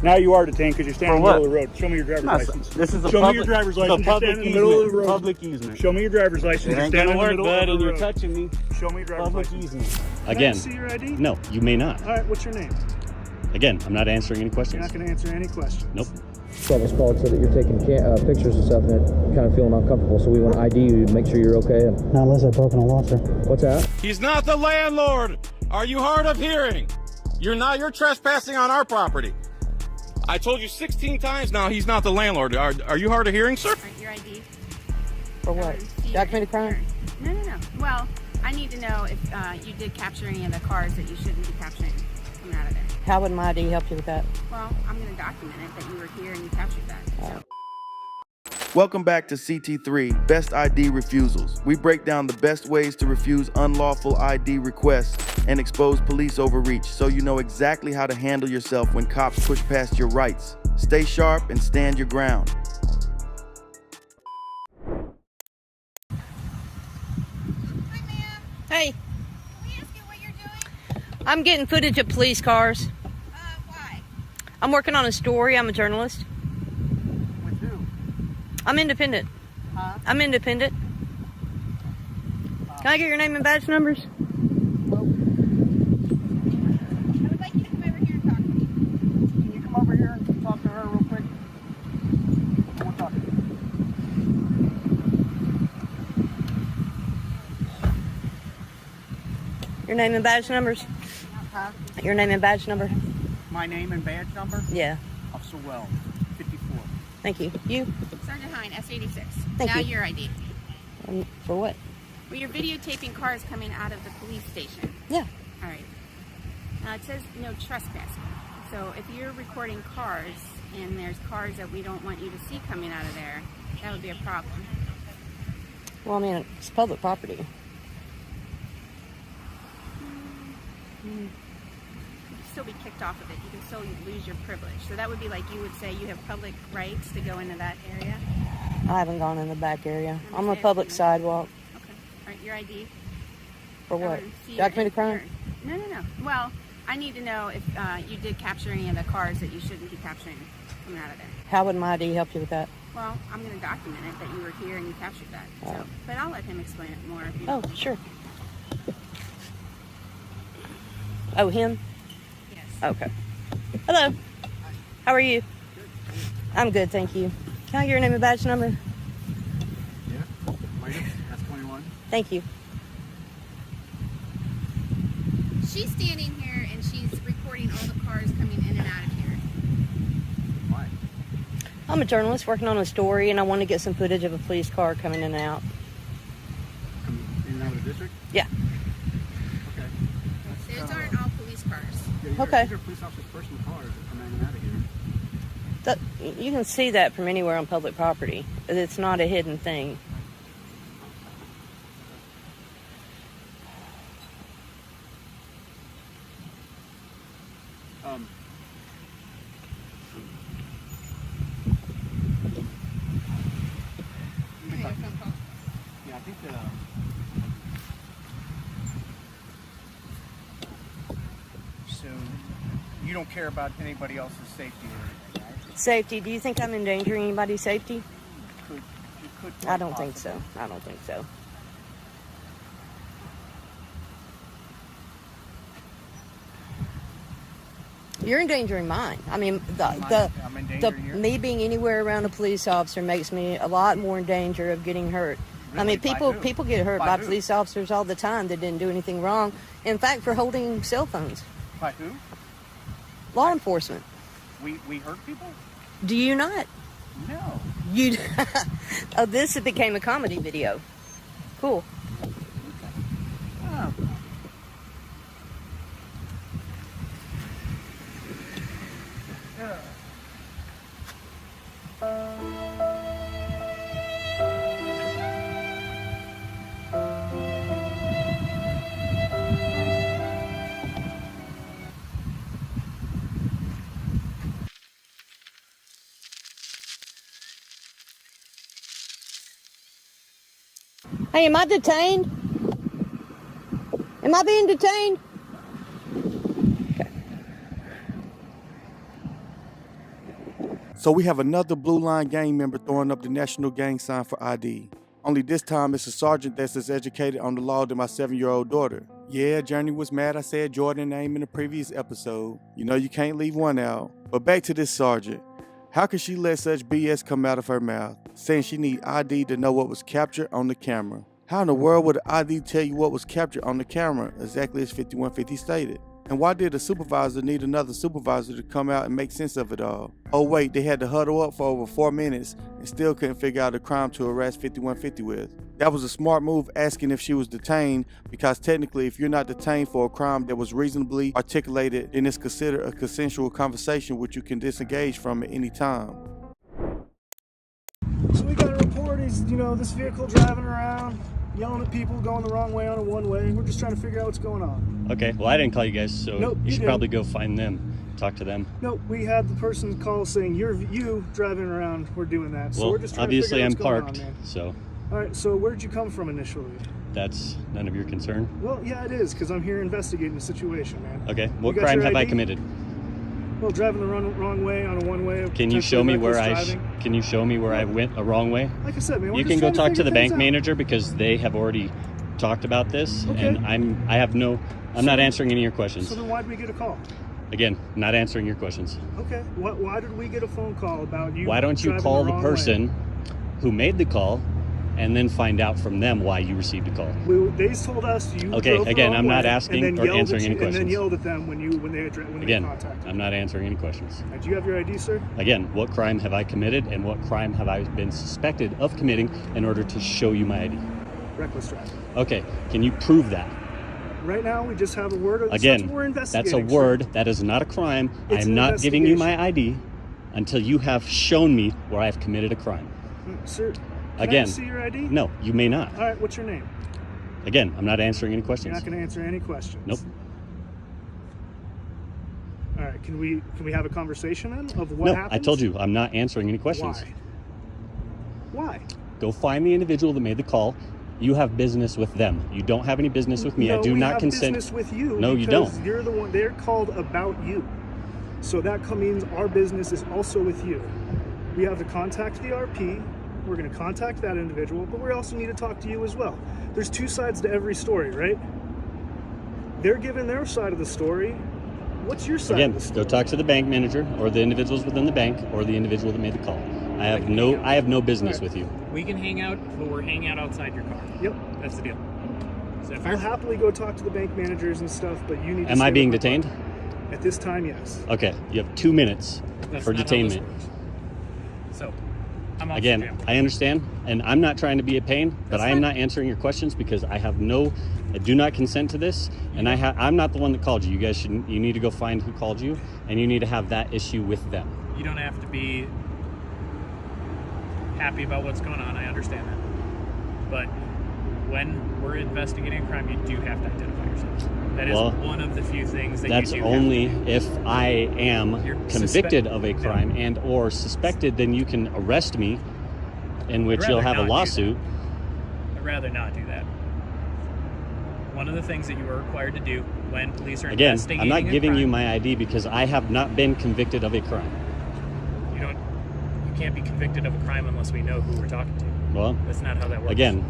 Now you are detained because you're standing in the For middle what? of the road. Show me your driver's license. This is a Show public, me your driver's license. You're public standing in the middle of the road. Public easement. Show me your driver's license. It You're ain't standing gonna in the work, middle bud, of and the you're road. touching me. Show me your driver's Public license. easement. Again. Can I see your ID? No, you may not. All right, what's your name? Again, I'm not answering any You're questions. not going to answer any questions. Nope. Someone's called said that you're taking pictures and stuff and they're kind of feeling uncomfortable, so we want to ID you to make sure you're okay. And Not unless I've broken a law, sir. what's that? He's not the landlord. Are you hard of hearing? You're trespassing on our property. I told you 16 times now he's not the landlord. Are you hard of hearing, sir? Your ID. For what? Documented crime? No. Well, I need to know if you did capture any of the cars that you shouldn't be capturing coming out of there. How would my ID help you with that? Well, I'm going to document it that you were here and you captured that. So. Welcome back to CT3, Best ID Refusals. We break down the best ways to refuse unlawful ID requests and expose police overreach so you know exactly how to handle yourself when cops push past your rights. Stay sharp and stand your ground. Hi, ma'am. Hey, Can we ask you what you're doing? I'm getting footage of police cars. Why? I'm working on a story. I'm a journalist. With who? I'm independent. Huh? I'm independent. Can I get your name and badge numbers? I would like you to come over here and talk to me. Can you come over here and talk to her real quick? We'll talk. Your name and badge numbers? Huh? Your name and badge number? My name and badge number? Yeah. Officer Wells, 54. Thank you. You? Sergeant Hine, S86. Thank now you. your ID. For what? Well, you're videotaping cars coming out of the police station. Yeah. All right. Now it says no trespassing. So if you're recording cars and there's cars that we don't want you to see coming out of there, that would be a problem. Well, I mean, it's public property. You can still be kicked off of it. You can still lose your privilege. So that would be like you would say you have public rights to go into that area. I haven't gone in the back area. I'm a public sidewalk. Okay. All right, your ID. For I what? wanna see Documented your- crime? No. Well, I need to know if you did capture any of the cars that you shouldn't be capturing coming out of there. How would my ID help you with that? Well, I'm going to document it that you were here and you captured that. So, but I'll let him explain it more. If you Oh, sure. Oh, him? Yes. Okay. Hello. How are you? I'm good, thank you. Can I get your name and badge number? Yeah. That's 21. Thank you. She's standing here and she's recording all the cars coming in and out of here. Why? I'm a journalist working on a story, and I want to get some footage of a police car coming in and out. Come in and out of the district? Yeah. Okay. Those aren't all police cars. Yeah, Okay. These are police officers' personal cars that come in and out of here. You can see that from anywhere on public property. It's not a hidden thing. Yeah, I think so you don't care about anybody else's safety or anything, right? Safety. Do you think I'm endangering anybody's safety? You could I don't think so. I don't think so. You're endangering mine. I mean, I'm in danger here? me being anywhere around a police officer makes me a lot more in danger of getting hurt. I Really? mean, By who? people get hurt By by who? police officers all the time that didn't do anything wrong. In fact, for holding cell phones. By who? Law enforcement. We hurt people? Do you not? No. You. Oh, this became a comedy video. Cool. Oh. Hey, am I detained? Am I being detained? Okay. So we have another Blue Line gang member throwing up the national gang sign for ID. Only this time it's a sergeant that's as educated on the law than my 7-year-old daughter. Yeah, Journey was mad I said Jordan's name in the previous episode. You know you can't leave one out. But back to this sergeant. How could she let such BS come out of her mouth, saying she need ID to know what was captured on the camera? How in the world would the ID tell you what was captured on the camera, exactly as 5150 stated? And why did the supervisor need another supervisor to come out and make sense of it all? Oh wait, they had to huddle up for over 4 minutes and still couldn't figure out a crime to arrest 5150 with. That was a smart move asking if she was detained, because technically if you're not detained for a crime that was reasonably articulated, then it's considered a consensual conversation which you can disengage from at any time. So we got a report. He's, this vehicle driving around, yelling at people, going the wrong way on a one-way. We're just trying to figure out what's going on. Okay, well, I didn't call you guys, so Nope, you should didn't. probably go find them, talk to them. No, we had the person call saying, you driving around, we're doing that. So Well, we're just trying obviously to I'm figure out what's parked, going on, man. so All right, so where did you come from initially? that's none of your concern. Well, yeah, it is, because I'm here investigating the situation, man. Okay, what got crime your have I ID? committed? Well, driving the wrong way on a one-way. Can you show me where Potentially I went a wrong way? Like I said, man, we're You just can go trying talk to figure the things bank out. manager because they have already talked about this, Okay. and I'm not answering any of your questions. So then why did we get a call? Again, not answering your questions. Okay, why did we get a phone call about you? Why don't you driving call the wrong person way? who made the call and then find out from them why you received a call? They told us you. Okay, drove the again, wrong I'm not way, asking and then or yelled answering at any you, and then questions. yelled at them when they Again, contacted. I'm not answering any questions. Right, do you have your ID, sir? Again, what crime have I committed and what crime have I been suspected of committing in order to show you my ID? Reckless driving. Okay, can you prove that? Right now, we just have a word. Again, we're that's investigating. a word. That is not a crime. It's I'm an not giving you investigation. my ID until you have shown me where I've committed a crime. Sir, can Again, I see your ID? No, you may not. All right, what's your name? Again, I'm not answering any You're questions. not going to answer any questions. Nope. All right, can we have a conversation then of what No, happened? I told you, I'm not answering any questions. Why? Go find the individual that made the call. You have business with them. You don't have any business with me. No, I do we not have consent. business with you. No, you because don't. You're the one. They're called about you, so that means our business is also with you. We have to contact the RP. We're going to contact that individual, but we also need to talk to you as well. There's two sides to every story, right? They're giving their side of the story. What's your side Again, of the story? go talk to the bank manager or the individuals within the bank or the individual that made the call. I have no business with you. We can hang out, but we're hanging out outside your car. Yep. That's the deal. Is that I'll fair? happily go talk to the bank managers and stuff, but you need to Am I stay being with my detained? partner. At this time, yes. Okay, you have 2 minutes That's for not how this detainment. works. So, I'm off Again, the jail. I understand, and I'm not trying to be a pain, but That's I am fine. not answering your questions because I do not consent to this, and I'm not the one that called you. You guys you need to go find who called you, and you need to have that issue with them. You don't have to be happy about what's going on. I understand that. But when we're investigating a crime, you do have to identify yourself. That is Well, one of the few things that That's you do only have to do. if I am You're convicted of a no. crime and or suspected, then you can arrest me, in which I'd you'll rather have a not do lawsuit. I'd rather not do that. One of the things that you are required to do when police are Again, investigating I'm not a giving you crime, my ID because I have not been convicted of a crime. You can't be convicted of a crime unless we know who we're talking to. Well, That's not how that works. again,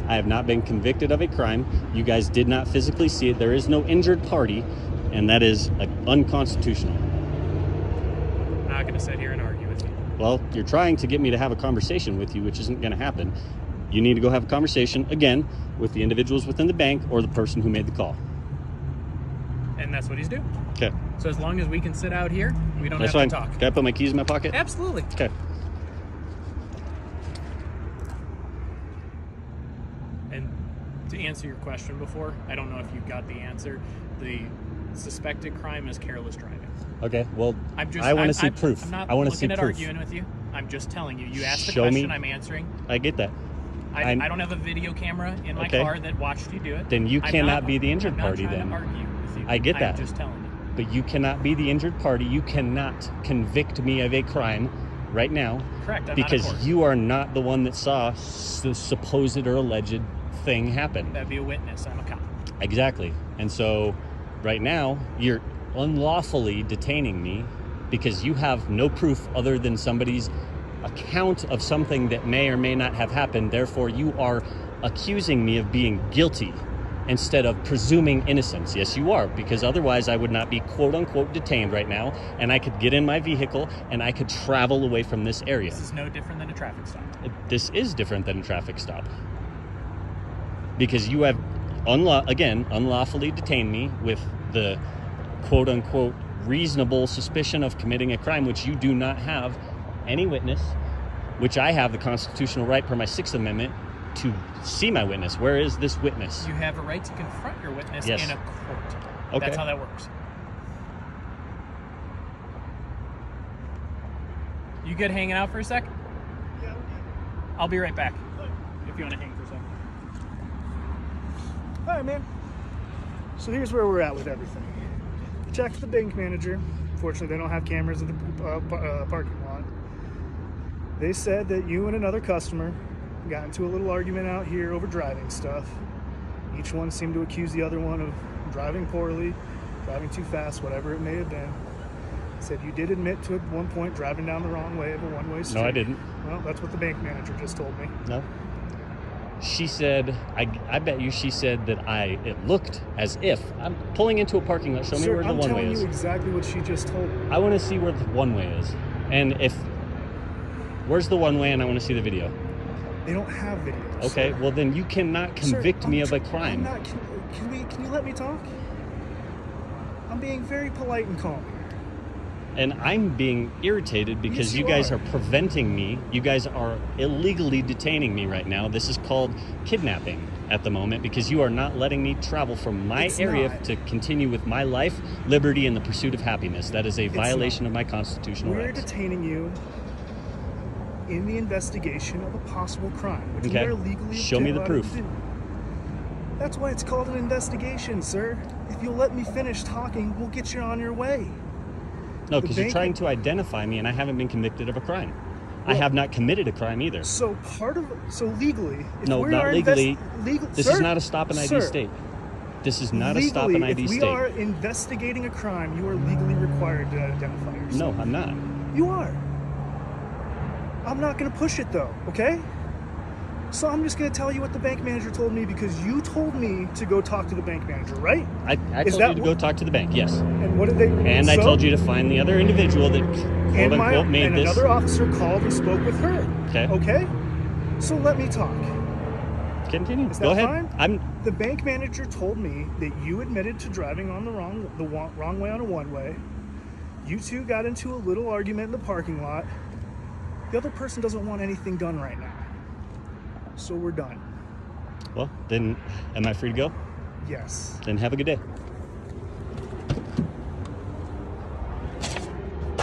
I have not been convicted of a crime. You guys did not physically see it. There is no injured party, and that is unconstitutional. I'm not going to sit here and argue with you. Well, you're trying to get me to have a conversation with you, which isn't going to happen. You need to go have a conversation, again, with the individuals within the bank or the person who made the call. And that's what he's doing. Okay. So as long as we can sit out here, we don't That's have fine. to talk. Can I put my keys in my pocket? Absolutely. Okay. And to answer your question before, I don't know if you got the answer. The suspected crime is careless driving. Okay, well, I want to see proof. I'm not I want to see looking at proof. arguing with you. I'm just telling you. You asked the Show me. question, I'm answering. I get that. I don't have a video camera in my Okay. car that watched you do it. Then you I'm cannot be the injured I'm not party trying then. to argue with you. I get that. I'm just telling you. But you cannot be the injured party. You cannot convict me of a crime right now. Correct. I'm because not in court. you are not the one that saw the supposed or alleged thing happen. That'd be a witness. I'm a cop. Exactly. And so right now, you're unlawfully detaining me because you have no proof other than somebody's account of something that may or may not have happened. Therefore, you are accusing me of being guilty instead of presuming innocence. Yes, you are, because otherwise I would not be quote unquote detained right now, and I could get in my vehicle and I could travel away from this area. This is no different than a traffic stop. This is different than a traffic stop, because you have unlawfully detained me with the quote unquote reasonable suspicion of committing a crime, which you do not have any witness, which I have the constitutional right per my 6th Amendment to see my witness. Where is this witness? You have a right to confront your witness Yes. in a court. Okay. That's how that works. You good hanging out for a sec? Yeah. I'll be right back. If you want to hang for a sec. All right, man. So here's where we're at with everything. Checked the bank manager. Fortunately, they don't have cameras in the parking lot. They said that you and another customer got into a little argument out here over driving stuff. Each one seemed to accuse the other one of driving poorly, driving too fast, whatever it may have been. Said you did admit to at one point driving down the wrong way of a one-way street. No, I didn't. Well, that's what the bank manager just told me. No. She said, I bet you she said that it looked as if I'm pulling into a parking lot. Show me Sir, where the I'm one way telling is. you exactly what she just told me. I want to see where the one way is. And where's the one way, and I want to see the video. They don't have videos. Okay, well then you cannot convict me of a I'm crime. not, can you let me talk? I'm being very polite and calm. And I'm being irritated because Yes, you you guys are. are preventing me. You guys are illegally detaining me right now. This is called kidnapping at the moment, because you are not letting me travel from my It's area not. to continue with my life, liberty, and the pursuit of happiness. That is a violation of my constitutional We're rights. detaining you in the investigation of a possible crime, which Okay. we are legally Show me the allowed proof. to do. That's why it's called an investigation, sir. If you'll let me finish talking, we'll get you on your way. No, The because you're bank- trying to identify me, and I haven't been convicted of a crime. I have not committed a crime either. So legally, if No, we not are legally. This sir, is not a stop and ID sir, state. This is not legally, a stop and ID if we state. are investigating a crime, you are legally required to identify yourself. No, I'm not. You are. I'm not going to push it though, okay? So I'm just going to tell you what the bank manager told me, because you told me to go talk to the bank manager, right? I Is told that you to what- go talk to the bank, yes. And what did they? And I so- told you to find the other individual that quote unquote made and this. another officer called and spoke with her. Okay. Okay. So let me talk. Continue. Is that Go ahead. fine? The bank manager told me that you admitted to driving on the wrong way on a one-way. You two got into a little argument in the parking lot. The other person doesn't want anything done right now. So we're done. Well, then, am I free to go? Yes. Then have a good day.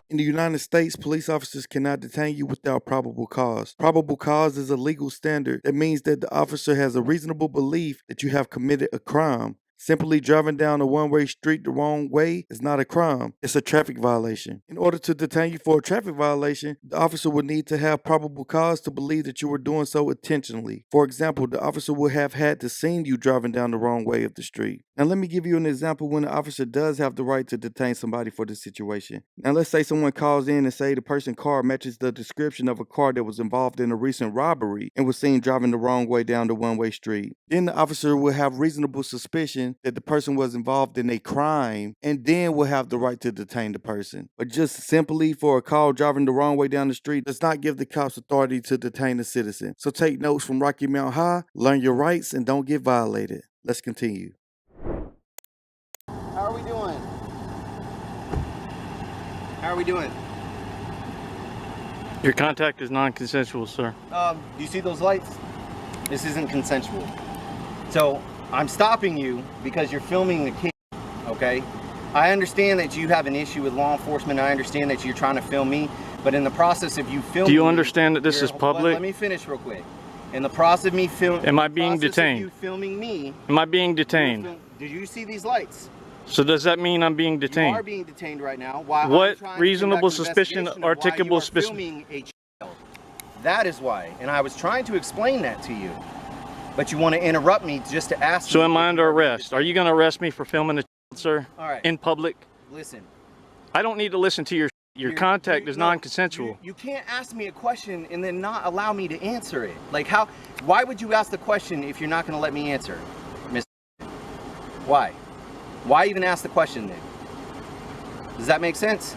In the United States, police officers cannot detain you without probable cause. Probable cause is a legal standard that means that the officer has a reasonable belief that you have committed a crime. Simply driving down a one-way street the wrong way is not a crime. It's a traffic violation. In order to detain you for a traffic violation, the officer would need to have probable cause to believe that you were doing so intentionally. For example, the officer would have had to seen you driving down the wrong way of the street. Now, let me give you an example when the officer does have the right to detain somebody for this situation. Now, let's say someone calls in and say the person's car matches the description of a car that was involved in a recent robbery and was seen driving the wrong way down the one-way street. Then the officer will have reasonable suspicion that the person was involved in a crime, and then will have the right to detain the person. But just simply for a call driving the wrong way down the street does not give the cops authority to detain a citizen. So take notes from Rocky Mount High, learn your rights, and don't get violated. Let's continue. How are we doing? How are we doing? Your contact is non-consensual, sir. Do you see those lights? This isn't consensual. So I'm stopping you because you're filming the kid, okay? I understand that you have an issue with law enforcement. I understand that you're trying to film me, but in the process of you filming, Do you understand that this is public? Let me finish real quick. In the process of me filming, Am I being detained? You filming me. Am I being detained? Did you see these lights? So does that mean I'm being You are detained? being detained right now. While What I'm trying to reasonable conduct an suspicion, investigation of why articulable you are suspicion? filming a child. That is why, and I was trying to explain that to you, but you want to interrupt me just to ask. So me am if I you under are being arrest? Are you going to arrest me for filming a child, sir? All right. In public? Listen, I don't need to listen to your Your contact is non-consensual. You can't ask me a question and then not allow me to answer it. Like how? Why would you ask the question if you're not going to let me answer, Miss? Why? Why even ask the question then? Does that make sense?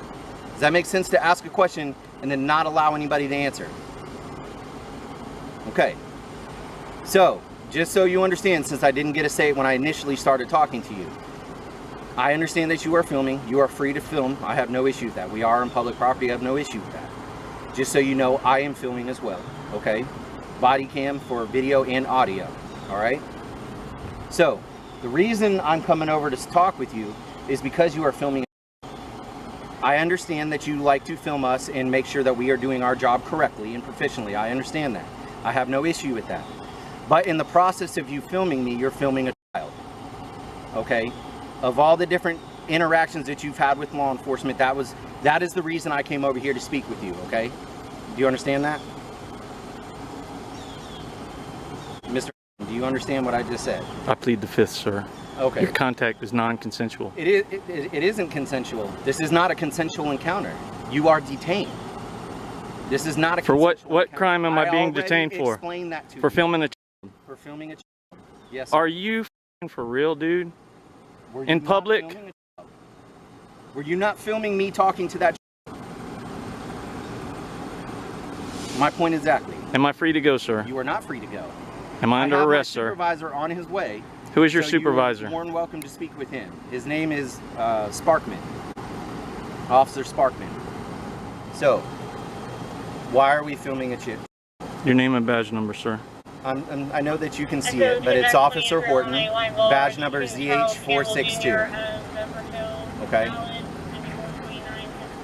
Does that make sense to ask a question and then not allow anybody to answer? Okay. So, just so you understand, since I didn't get a say when I initially started talking to you, I understand that you are filming. You are free to film. I have no issue with that. We are on public property. I have no issue with that. Just so you know, I am filming as well, okay? Body cam for video and audio, all right? So, the reason I'm coming over to talk with you is because you are filming. I understand that you like to film us and make sure that we are doing our job correctly and proficiently. I understand that. I have no issue with that. But in the process of you filming me, you're filming a child, okay? Of all the different interactions that you've had with law enforcement, that is the reason I came over here to speak with you, okay? Do you understand that? Mr. Do you understand what I just said? I plead the fifth, sir. Okay. Your contact is non-consensual. It isn't consensual. This is not a consensual encounter. You are detained. This is not a For consensual what encounter. crime am I being already detained for? explained that to For you. filming a child. For filming a child. Yes. Sir. Are you f***ing for real, dude? Were you In not public? filming a child? Were you not filming me talking to that child? My point exactly. Am I free to go, sir? You are not free to go. Am I under have arrest, my sir? Supervisor on his way. Who is your So supervisor? You're more than welcome to speak with him. His name is Sparkman. Officer Sparkman. So, why are we filming a chick? Your name and badge number, sir. I know that you can see it, but it's Officer Horton. Badge number ZH462. Okay.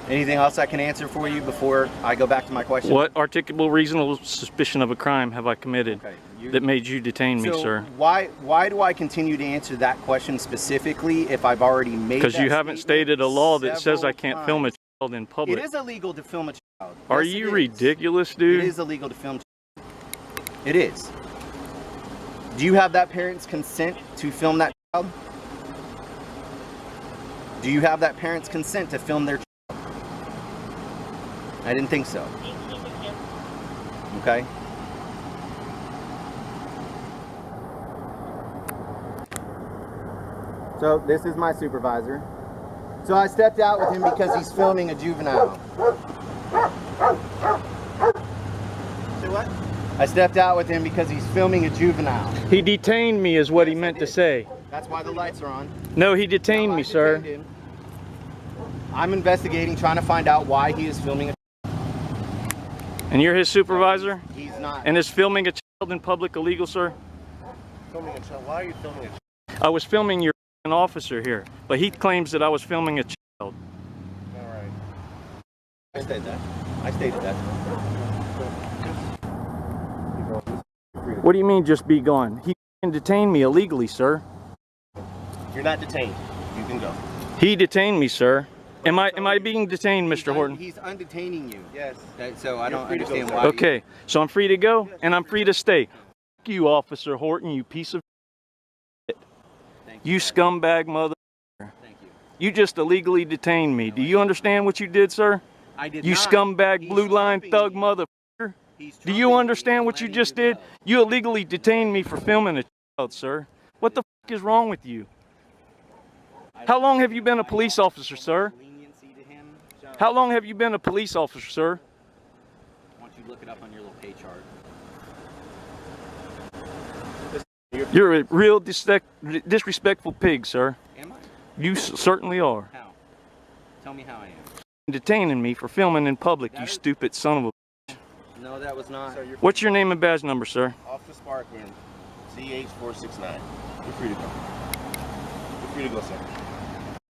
Anything else I can answer for you before I go back to my question? What articulable reasonable suspicion of a crime have I committed that made you detain me, So sir? why do I continue to answer that question specifically if I've already made that Because you haven't stated a law that says I can't several film a times? child in public. It is illegal to film a child. Are Yes, you it is. ridiculous, dude? It is illegal to film. It is. Do you have that parent's consent to film that child? Do you have that parent's consent to film their child? I didn't think so. Okay. So this is my supervisor. So I stepped out with him because he's filming a juvenile. Say what? I stepped out with him because he's filming a juvenile. He detained me is what he meant to say. That's why the lights are on. No, he detained No, me, I sir. detained him. I'm investigating, trying to find out why he is filming a And you're his supervisor? He's not. And is filming a child in public illegal, sir? Filming a child? Why are you filming a child? I was filming your officer here, but he claims that I was filming a child. All right. I stated that. I stated that. What do you mean just be gone? He detained me illegally, sir. You're not detained. You can go. He detained me, sir. Am I being detained, Mr. Horton? He's undetaining you. Yes. So I don't free to go, understand sir. why. Okay, so I'm free to go and I'm free to stay. F you, Officer Horton, you piece of shit. You scumbag mother. Thank you. You just illegally detained me. Do you understand what you did, sir? I did You not. scumbag He's blue line stopping thug me. motherfucker. He's Do you stopping me understand and what you letting just you did? go. You illegally detained me for filming a child, sir. What the f is wrong with you? How long have you been a police officer, sir? Leniency to him. Shut How up. long have you been a police officer, sir? Why don't you look it up on your little pay chart? You're a real disrespectful pig, sir. Am I? You certainly are. How? Tell me how I am. Detaining me for filming in public, you stupid son of a... No, that was not. What's your name and badge number, sir? Officer Sparkman, CH469. You're free to go. You're free to go, sir.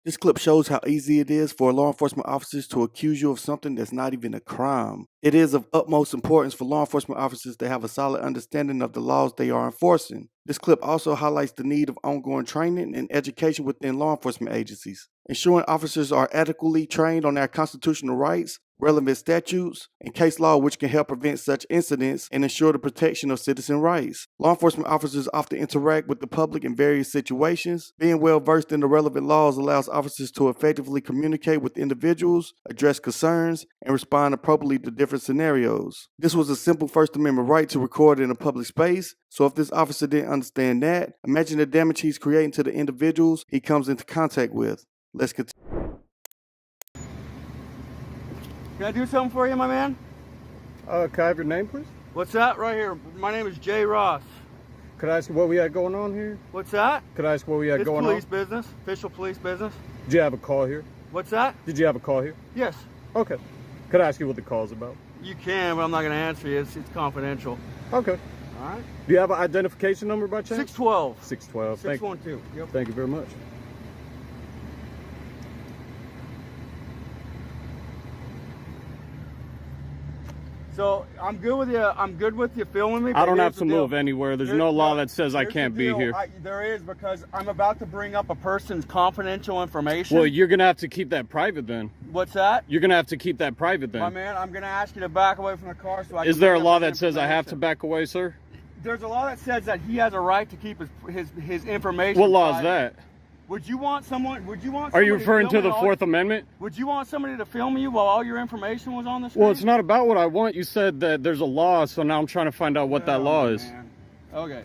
This clip shows how easy it is for law enforcement officers to accuse you of something that's not even a crime. It is of utmost importance for law enforcement officers to have a solid understanding of the laws they are enforcing. This clip also highlights the need of ongoing training and education within law enforcement agencies, ensuring officers are adequately trained on their constitutional rights, relevant statutes, and case law which can help prevent such incidents and ensure the protection of citizen rights. Law enforcement officers often interact with the public in various situations. Being well versed in the relevant laws allows officers to effectively communicate with individuals, address concerns, and respond appropriately to different scenarios. This was a simple First Amendment right to record in a public space, so if this officer didn't understand that, imagine the damage he's creating to the individuals he comes into contact with. Let's continue. Can I do something for you, my man? Can I have your name, please? What's that? Right here. My name is Jay Ross. Could I ask what we had going on here? What's that? Could I ask what we had going on? It's police business. Official police business. Did you have a call here? What's that? Did you have a call here? Yes. Okay. Could I ask you what the call's about? You can, but I'm not going to answer you. It's confidential. Okay. All right. Do you have an identification number by chance? 612. 612. 612. Yep. Thank you very much. So I'm good with you. I'm good with you filming me. I don't have to move anywhere. There's no law that says I can't be here. There is, because I'm about to bring up a person's confidential information. Well, you're gonna have to keep that private then. What's that? You're gonna have to keep that private then. My man, I'm gonna ask you to back away from the car so I can. Is there a law that says I have to back away, sir? There's a law that says that he has a right to keep his information. What law is that? Would you want someone? Are you referring to the Fourth Amendment? Would you want somebody to film you while all your information was on the screen? Well, it's not about what I want. You said that there's a law, so now I'm trying to find out what that law is. Man. Okay.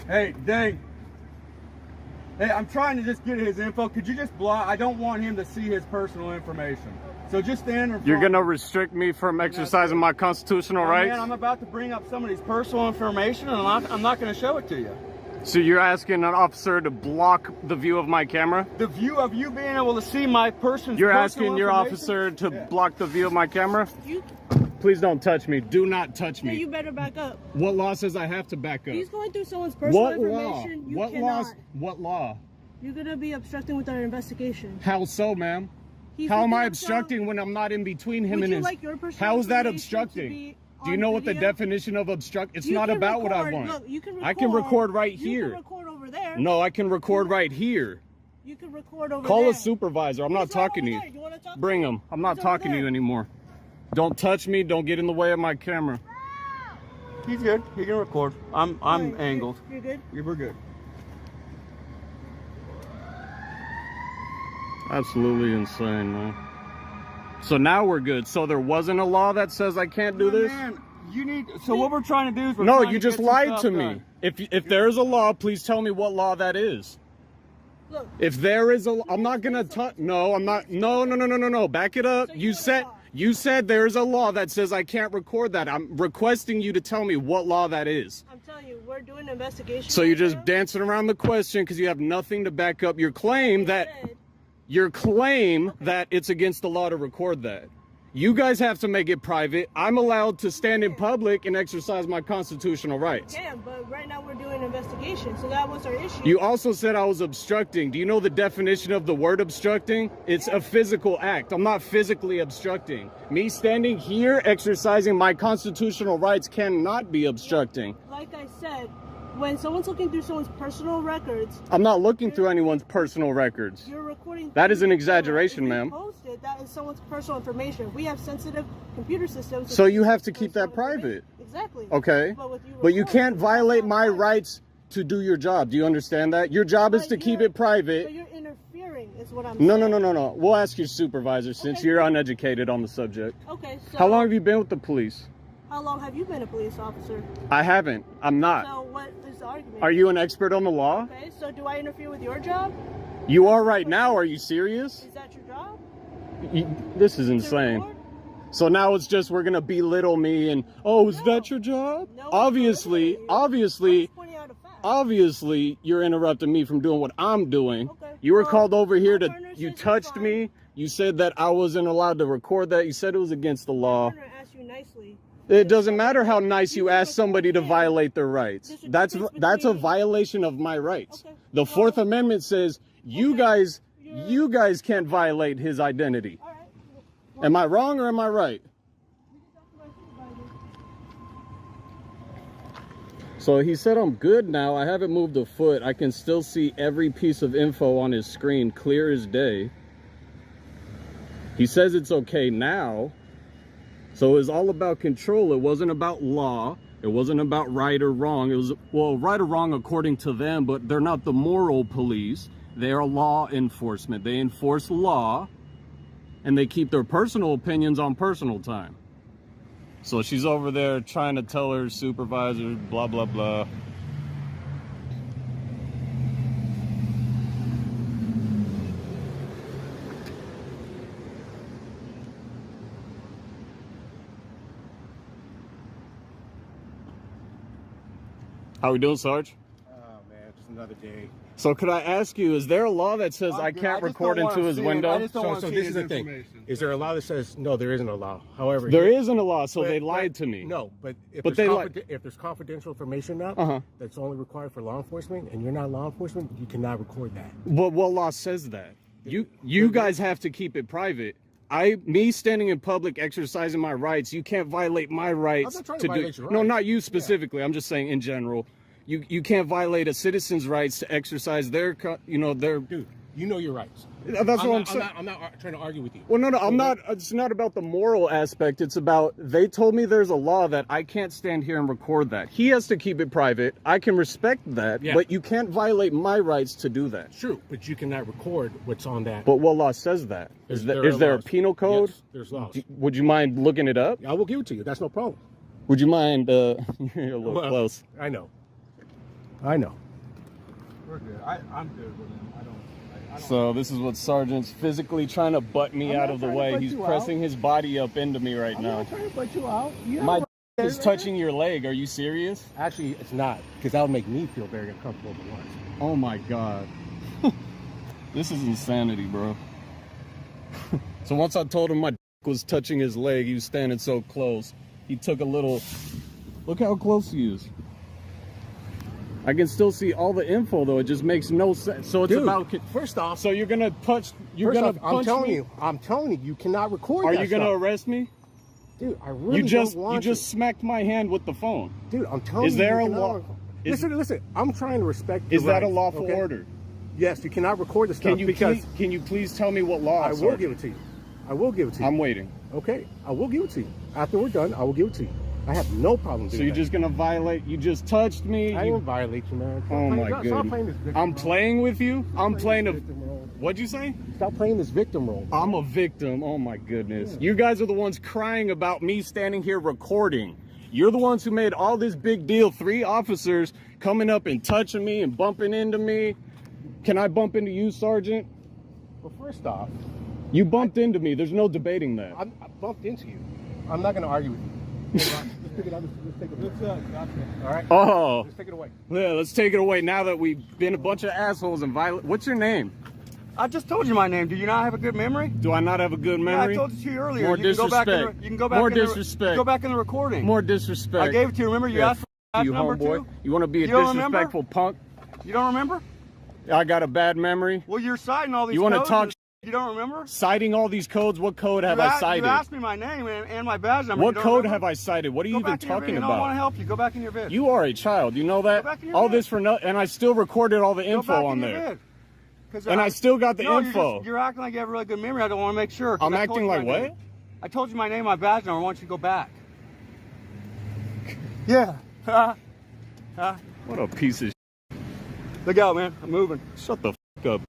Hey, Dang. Hey, I'm trying to just get his info. Could you just block? I don't want him to see his personal information. So just stand in front. You're going to restrict me from exercising my constitutional rights? Man, I'm about to bring up somebody's personal information, and I'm not going to show it to you. So you're asking an officer to block the view of my camera? The view of you being able to see my person's You're asking your officer to block the view of my camera? Please don't touch me. Do not touch me. Yeah, you better back up. What law says I have to back up? He's going through someone's personal What information. law? What law? What law? You're going to be obstructing with our investigation. How so, ma'am? How am I obstructing when I'm not in between him and his... Like your How is that obstructing? Do you know what the definition of obstruct? It's not about what I want. Look, you can record, I can record right here. You can record over there. No, I can record right here. You can record over there. Call a supervisor. I'm not talking to you. You want to talk Bring him. I'm not talking to you anymore. Don't touch me. Don't get in the way of my camera. He's good. He can record. I'm angled. You're good? We're good. Absolutely insane, man. So now we're good. So there wasn't a law that says I can't do this? Man, you need. So what we're trying to do is no, you just lied to me. If there is a law, please tell me what law that is. Look, if there is a, I'm not gonna touch. No, I'm not. No. Back it up. You said there is a law that says I can't record that. I'm requesting you to tell me what law that is. I'm telling you, we're doing an investigation. So you're just dancing around the question because you have nothing to back up your claim that. Your claim that it's against the law to record that. You guys have to make it private. I'm allowed to stand in public and exercise my constitutional rights. You can, but right now we're doing an investigation, so that was our issue. You also said I was obstructing. Do you know the definition of the word obstructing? It's a physical act. I'm not physically obstructing. Me standing here exercising my constitutional rights cannot be obstructing. Like I said, when someone's looking through someone's personal records... I'm not looking through anyone's personal records. You're recording... That is an exaggeration, ma'am. That is someone's personal information. We have sensitive computer systems... So you have to keep that private. Exactly. Okay. But you can't violate my rights to do your job. Do you understand that? Your job is to keep it private. So you're interfering is what I'm saying. No. We'll ask your supervisor since you're uneducated on the subject. Okay, so... How long have you been with the police? How long have you been a police officer? I haven't. I'm not. So what is the argument? Are you an expert on the law? Okay, so do I interfere with your job? You are right now. Are you serious? Is that your job? This is insane. So now it's just we're going to belittle me and, oh, is that your job? No, obviously, you're interrupting me from doing what I'm doing. Okay. You were called over here to, you touched me. You said that I wasn't allowed to record that. You said it was against the law. It doesn't matter how nice you ask somebody to violate their rights. That's a violation of my rights. The Fourth Amendment says you guys You guys can't violate his identity. Am I wrong or am I right? So he said I'm good now. I haven't moved a foot. I can still see every piece of info on his screen clear as day. He says it's okay now. So it was all about control. It wasn't about law. It wasn't about right or wrong. It was, well, right or wrong according to them, but they're not the moral police. They are law enforcement. They enforce law, and they keep their personal opinions on personal time. So she's over there trying to tell her supervisor, blah, blah, blah. How we doing, Sarge? Oh, man, just another day. So could I ask you, is there a law that says I can't record into his window? So this is the thing. Is there a law that says, no, there isn't a law? However, there isn't a law, so they lied to me. No, but if there's confidential information up that's only required for law enforcement, and you're not law enforcement, you cannot record that. But what law says that? You guys have to keep it private. Me standing in public exercising my rights, you can't violate my rights I'm not trying to violate your rights. No, not you specifically. I'm just saying in general. You can't violate a citizen's rights to exercise their. Dude, you know your rights. That's what I'm saying. I'm not trying to argue with you. Well, no, I'm not. It's not about the moral aspect. It's about they told me there's a law that I can't stand here and record that. He has to keep it private. I can respect that, but you can't violate my rights to do that. True, but you cannot record what's on that. But what law says that? Is there a penal code? Yes, there's laws. Would you mind looking it up? I will give it to you. That's no problem. Would you mind? You're a little close. I know. We're good. I'm good with him. I don't. So this is what Sergeant's physically trying to butt me out of the way. He's pressing his body up into me right now. I'm not trying to butt you out. My is touching your leg. Are you serious? Actually, it's not, because that would make me feel very uncomfortable to watch. Oh my God. This is insanity, bro. So once I told him my was touching his leg, he was standing so close. He took a little. Look how close he is. I can still see all the info though. It just makes no sense. So it's about. First off, so you're gonna punch. You're gonna punch me? I'm telling you, you cannot record. Are you gonna arrest me? Dude, I really don't want you just smacked my hand with the phone. Dude, I'm telling you. Is there a law? Listen. I'm trying to respect. Is that a lawful order? Yes, you cannot record the stuff. Can you please tell me what law? I will give it to you. I will give it to you. I'm waiting. Okay, I will give it to you. After we're done, I will give it to you. I have no problem doing that. So you're just gonna violate? You just touched me. I didn't violate you, man. Oh my goodness. I'm playing with you. I'm playing a. What'd you say? Stop playing this victim role. I'm a victim. Oh my goodness. You guys are the ones crying about me standing here recording. You're the ones who made all this big deal. 3 officers coming up and touching me and bumping into me. Can I bump into you, Sergeant? Well, first off, you bumped into me. There's no debating that. I bumped into you. I'm not going to argue with you. Let's take it out. Let's take it away. All right? Oh. Let's take it away. Yeah, let's take it away now that we've been a bunch of assholes and violent. What's your name? I just told you my name. Do you not have a good memory? Do I not have a good memory? Yeah, I told it to you earlier. More disrespect. You can go back. More disrespect. Go back in the recording. More disrespect. I gave it to you. Remember, you asked for the you number homeboy. too? You want to be a disrespectful punk? You don't remember? I got a bad memory. Well, you're citing all these. You want to talk? You don't remember? Citing all these codes. What code have I cited? You asked me my name and my badge number. What code have I cited? What are you even talking about? I don't want to help you. Go back in your vid. You are a child. You know that? Go back in your all vid. this for nothing, and I still recorded all the info on there. And I still got the info. You're acting like you have a really good memory. I don't want to make sure. I'm acting like what? I told you my name, my badge number. I want you to go back. Yeah. What a piece of shit. Look out, man. I'm moving. Shut the f up.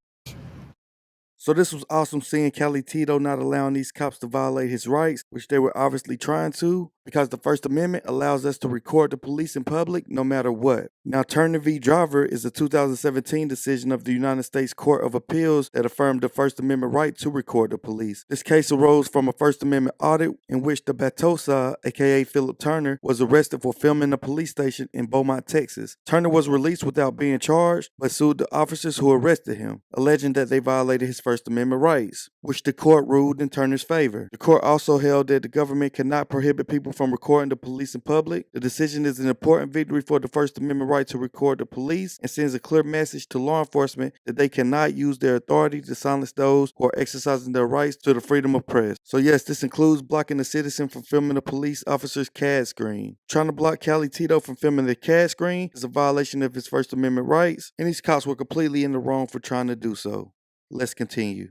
So this was awesome seeing Cali Tito not allowing these cops to violate his rights, which they were obviously trying to, because the First Amendment allows us to record the police in public no matter what. Now, Turner v. Driver is a 2017 decision of the United States Court of Appeals that affirmed the First Amendment right to record the police. This case arose from a First Amendment audit in which the Batosa, aka Philip Turner, was arrested for filming a police station in Beaumont, Texas. Turner was released without being charged, but sued the officers who arrested him, alleging that they violated his First Amendment rights, which the court ruled in Turner's favor. The court also held that the government cannot prohibit people people from recording the police in public. The decision is an important victory for the First Amendment right to record the police and sends a clear message to law enforcement that they cannot use their authority to silence those who are exercising their rights to the freedom of press. So yes, this includes blocking a citizen from filming a police officer's CAD screen. Trying to block Cali Tito from filming the CAD screen is a violation of his First Amendment rights, and these cops were completely in the wrong for trying to do so. Let's continue.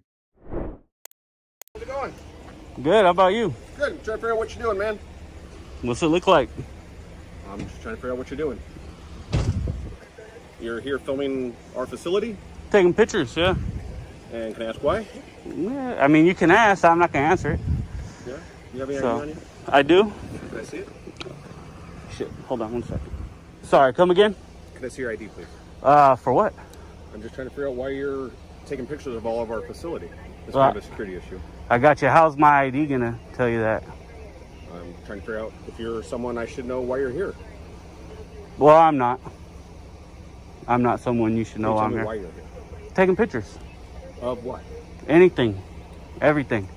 How's it going? Good. How about you? Good. I'm trying to figure out what you're doing, man. What's it look like? I'm just trying to figure out what you're doing. You're here filming our facility? Taking pictures, yeah. And can I ask why? Yeah, I mean, you can ask. I'm not going to answer it. Yeah? You have any ID on you? I do. Can I see it? Shit. Hold on 1 second. Sorry, come again? Can I see your ID, please? For what? I'm just trying to figure out why you're taking pictures of all of our facility. It's kind of a security issue. I got you. How's my ID going to tell you that? I'm trying to figure out if you're someone I should know why you're here. Well, I'm not. I'm not someone you should know Can you I'm tell me here. why you're here? Taking pictures. Of what? Anything. Everything.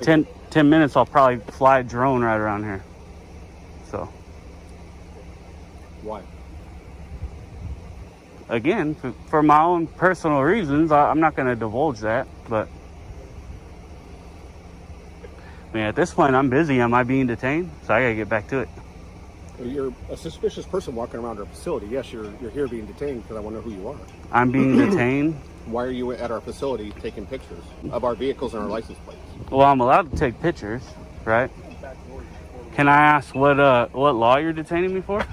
10 minutes, I'll probably fly a drone right around here. So. Why? Again, for my own personal reasons, I'm not going to divulge that, but I mean, at this point, I'm busy. Am I being detained? So I got to get back to it. You're a suspicious person walking around our facility. Yes, you're here being detained because I want to know who you are. I'm being detained. Why are you at our facility taking pictures of our vehicles and our license plates? Well, I'm allowed to take pictures, right? Can I ask what law you're detaining me for?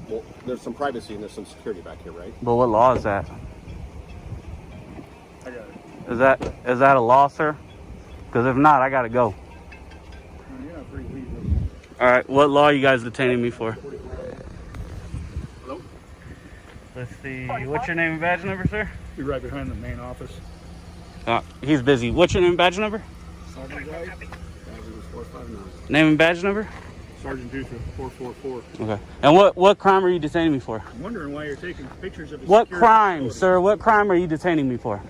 Well, there's some privacy and there's some security back here, right? But what law is that? I got it. Is that a law, sir? Because if not, I got to go. You're not free to leave. All right, what law are you guys detaining me for? Hello? Let's see. What's your name and badge number, sir? Be right behind the main office. He's busy. What's your name and badge number? Sergeant White, badge was 459. Name and badge number? Sergeant Dutra, 444. Okay. And what crime are you detaining me for? I'm wondering why you're taking pictures of his What security crime, facility. sir? What crime are you detaining me for?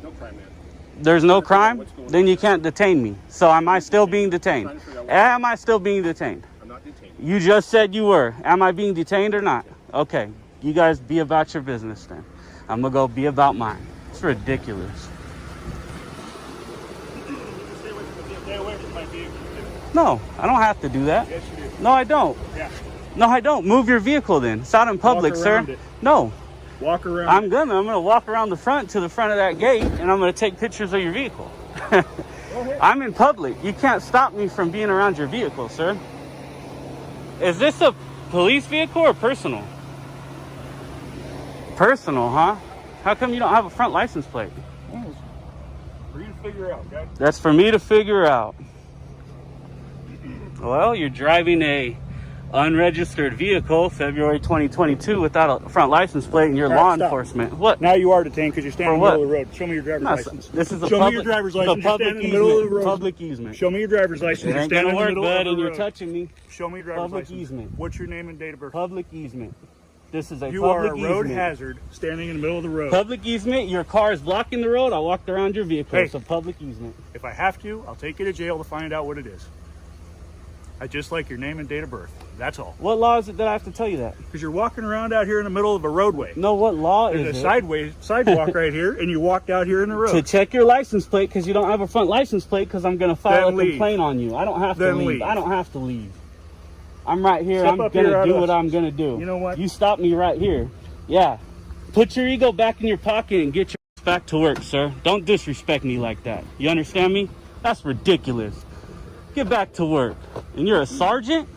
No crime, man. There's no crime? Then you can't detain me. So am I still being detained? Am I still being detained? I'm not detained. You just said you were. Am I being detained or not? Okay. You guys be about your business then. I'm going to go be about mine. It's ridiculous. Stay away from my vehicle. No, I don't have to do that. Yes, you do. No, I don't. Yeah. No, I don't. Move your vehicle then. It's out in public, Walk sir. around it. No. Walk around. I'm gonna walk around the front to the front of that gate and I'm gonna take pictures of your vehicle. I'm in public. You can't stop me from being around your vehicle, sir. Is this a police vehicle or personal? Personal, huh? How come you don't have a front license plate? For you to figure out, okay? That's for me to figure out. Well, you're driving a unregistered vehicle, February 2022, without a front license plate, and you're All right, law stop. enforcement. What? Now you are detained because you're standing in the For middle of what? the road. Show me your driver's No, license. this is a Show public, me your driver's it's license. a You're public standing in the middle of the road. Public easement. Show me your driver's license. It You're ain't standing gonna in the work, middle bud, of the and you're road. touching me. Show me your driver's Public license. easement. What's your name and date of birth? Public easement. This is a You public are a road easement. hazard standing in the middle of the road. Public easement. Your car is blocking the road. I walked around your vehicle. Hey. It's a public easement. If I have to, I'll take you to jail to find out what it is. I just like your name and date of birth. That's all. What law is it that I have to tell you that? Because you're walking around out here in the middle of a roadway. No, what law There's is a it? sidewalk right here, and you walked out here in the road. To check your license plate because you don't have a front license plate because I'm going to file Then a leave. complaint on you. I don't have to Then leave. leave. I don't have to leave. I'm right here. Step I'm up going here to out do of what the- I'm going to do. You know what? You stop me right here. Yeah. Put your ego back in your pocket and get your ass back to work, sir. Don't disrespect me like that. You understand me? That's ridiculous. Get back to work. And you're a sergeant?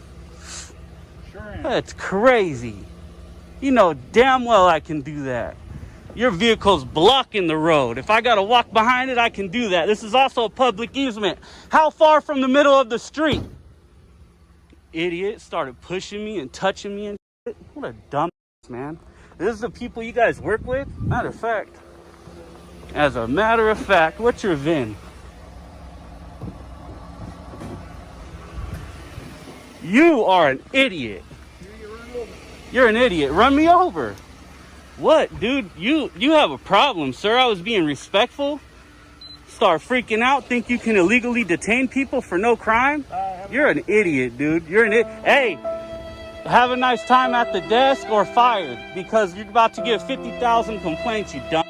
Sure am. That's crazy. You know damn well I can do that. Your vehicle's blocking the road. If I gotta walk behind it, I can do that. This is also a public easement. How far from the middle of the street? Idiot started pushing me and touching me and shit. What a dumb ass, man. This is the people you guys work with? As a matter of fact, what's your VIN? You are an idiot. You're an idiot. Run me over. What, dude? You have a problem, sir. I was being respectful. start freaking out, think you can illegally detain people for no crime? You're an idiot, dude. You're an idiot. Hey, have a nice time at the desk or fired, because you're about to get 50,000 complaints, you dumb.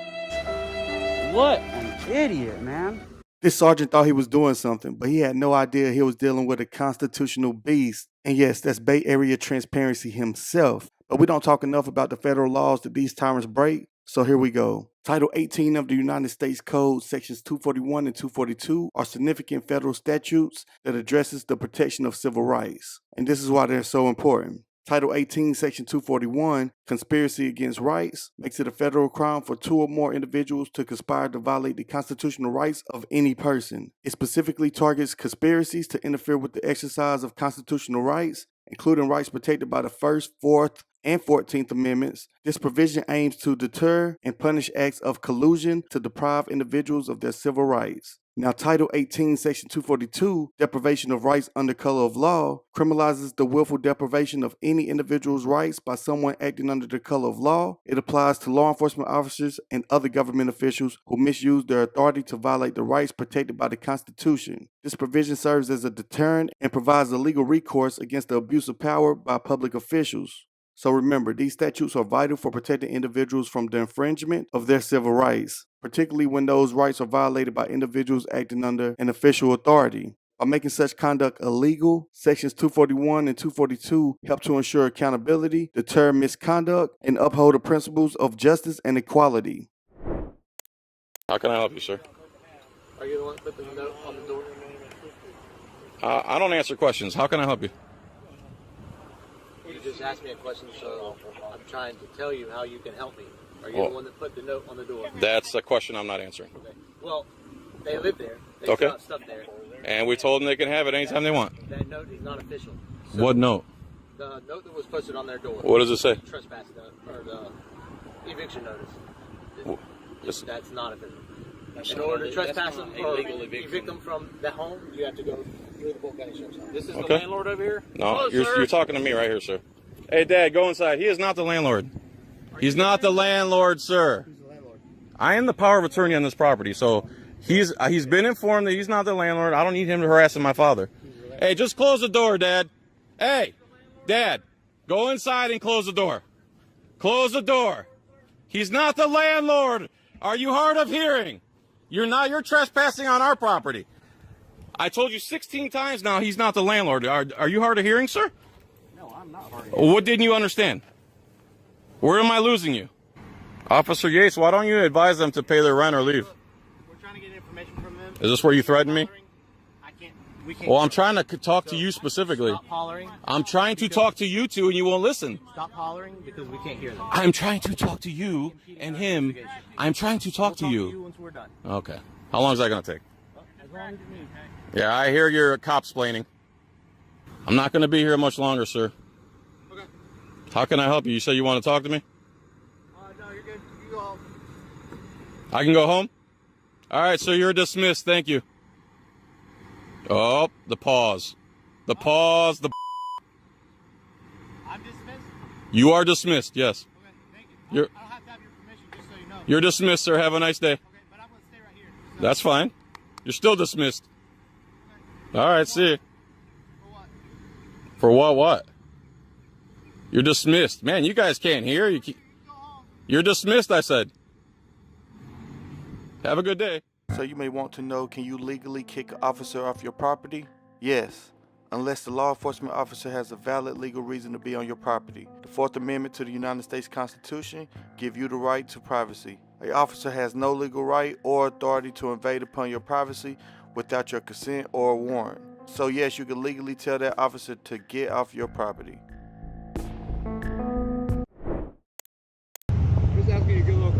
What an idiot, man. This sergeant thought he was doing something, but he had no idea he was dealing with a constitutional beast. And yes, that's Bay Area transparency himself. But we don't talk enough about the federal laws that these tyrants break. So here we go. Title 18 of the United States Code, sections 241 and 242 are significant federal statutes that addresses the protection of civil rights. And this is why they're so important. Title 18, Section 241, conspiracy against rights, makes it a federal crime for two or more individuals to conspire to violate the constitutional rights of any person. It specifically targets conspiracies to interfere with the exercise of constitutional rights, including rights protected by the First, Fourth, and 14th Amendments. This provision aims to deter and punish acts of collusion to deprive individuals of their civil rights. Now, Title 18, Section 242, deprivation of rights under color of law, criminalizes the willful deprivation of any individual's rights by someone acting under the color of law. It applies to law enforcement officers and other government officials who misuse their authority to violate the rights protected by the Constitution. This provision serves as a deterrent and provides a legal recourse against the abuse of power by public officials. So remember, these statutes are vital for protecting individuals from the infringement of their civil rights, particularly when those rights are violated by individuals acting under an official authority. By making such conduct illegal, Sections 241 and 242 help to ensure accountability, deter misconduct, and uphold the principles of justice and equality. How can I help you, sir? Are you the one that put the note on the door? I don't answer questions. How can I help you? You just asked me a question, so I'm trying to tell you how you can help me. Are you the one that put the note on the door? That's a question I'm not answering. Okay. Well, they live there. They Okay. got stuff there. And we told them they can have it anytime they want. That note is not official. So What note? the note that was posted on their door. What does it say? Trespass note, or the eviction notice. That's not official. In order to trespass them or evict them from the home, you have to go through the Polk County Sheriff's Office. This is Okay. the landlord over here? No, Hello, you're talking to me right here, sir. Hey, Dad, go inside. He is not the landlord. He's not the landlord, sir. I am the power of attorney on this property, so he's been informed that he's not the landlord. I don't need him harassing my father. Hey, just close the door, Dad. Hey, Dad, go inside and close the door. Close the door. He's not the landlord. Are you hard of hearing? You're trespassing on our property. I told you 16 times now he's not the landlord. Are you hard of hearing, sir? No, I'm not hard of hearing. What didn't you understand? Where am I losing you? Officer Yates, why don't you advise them to pay their rent or leave? We're trying to get information from them. Is this where you threaten me? We can't. Well, I'm trying to talk to you specifically. Stop hollering. I'm trying to talk to you two and you won't listen. Stop hollering because we can't hear them. I'm trying to talk to you and him. I'm trying to talk to you. Once we're done. Okay. How long is that going to take? As long as you need. Yeah, I hear you're cop-splaining. I'm not going to be here much longer, sir. Okay. How can I help you? You say you want to talk to me? No, you're good. You go home. I can go home? All right, so you're dismissed. Thank you. Oh, the pause. The pause. The. I'm dismissed? You are dismissed, yes. Okay, thank you. You're, I don't have to have your permission, just so you know. you're dismissed, sir. Have a nice day. Okay, but I'm going to stay right here. So That's fine. You're still dismissed. All right, see you. For what? You're dismissed. Man, you guys can't hear. You're dismissed, I said. Have a good day. So you may want to know, can you legally kick an officer off your property? Yes, unless the law enforcement officer has a valid legal reason to be on your property. The Fourth Amendment to the United States Constitution gives you the right to privacy. An officer has no legal right or authority to invade upon your privacy without your consent or warrant. So yes, you can legally tell that officer to get off your property. Just asking you to get a little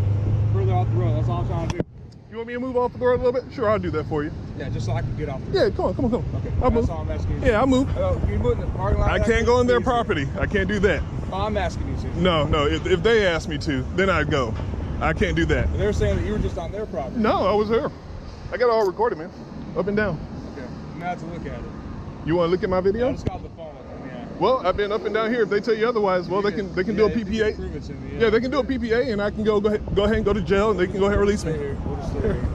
further off the road. That's all I'm trying to do. You want me to move off the road a little bit? Sure, I'll do that for you. Yeah, just so I can get off the Yeah, road. come on. Okay, I'll move. that's all I'm asking you. Yeah, I'll move. You moving in the parking lot? I can't go in their property. I can't do that. Oh, I'm asking you to. No. If they ask me to, then I'd go. I can't do that. They're saying that you were just on their property. No, I was there. I got it all recorded, man. Up and down. Okay, now to look at it. You want to look at my video? I just got the phone with them, yeah. Well, I've been up and down here. If they tell you otherwise, well, they can do a PPA. Prove it to me, Yeah, they can do a PPA, and I can go ahead and go to jail, and they can go ahead and release me. We'll just stay here.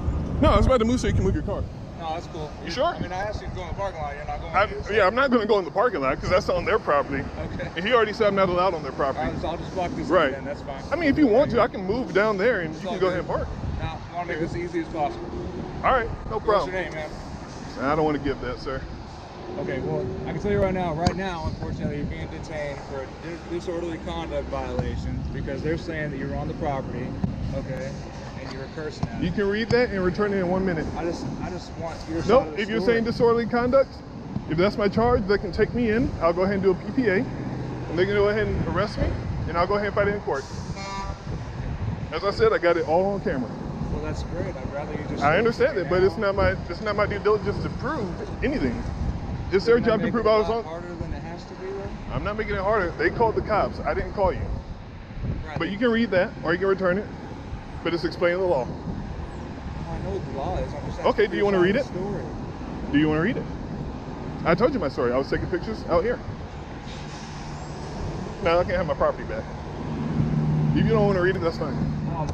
No, I was about to move so you can move your car. No, that's cool. You sure? I mean, I asked you to go in the parking lot. You're not going. Yeah, I'm not going to go in the parking lot because that's on their property. Okay. And he already said I'm not allowed on their property. I'll just block this. Right. Then. That's fine. I mean, if you want to, I can move down there and you can go ahead and park. Now, I want to make this as easy as possible. All right, no problem. What's your name, man? I don't want to give that, sir. Okay, well, I can tell you right now, unfortunately, you're being detained for disorderly conduct violations because they're saying that you're on the property, okay, and you're cursing at them. You can read that and return it in 1 minute. I just want your side Nope, of the if you're story. saying disorderly conduct, if that's my charge, they can take me in. I'll go ahead and do a PPA, and they can go ahead and arrest me, and I'll go ahead and fight it in court. As I said, I got it all on camera. Well, that's great. I'd rather you just. I understand it, but it's not my due diligence to prove anything. It's their job to prove I was on. Harder than it has to be, though. I'm not making it harder. They called the cops. I didn't call you. Right. But you can read that, or you can return it. But it's explaining the law. I know what the law is. I'm just Okay, do you want to read it? Story. Do you want to read it? I told you my story. I was taking pictures out here. Now I can't have my property back. If you don't want to read it, that's fine.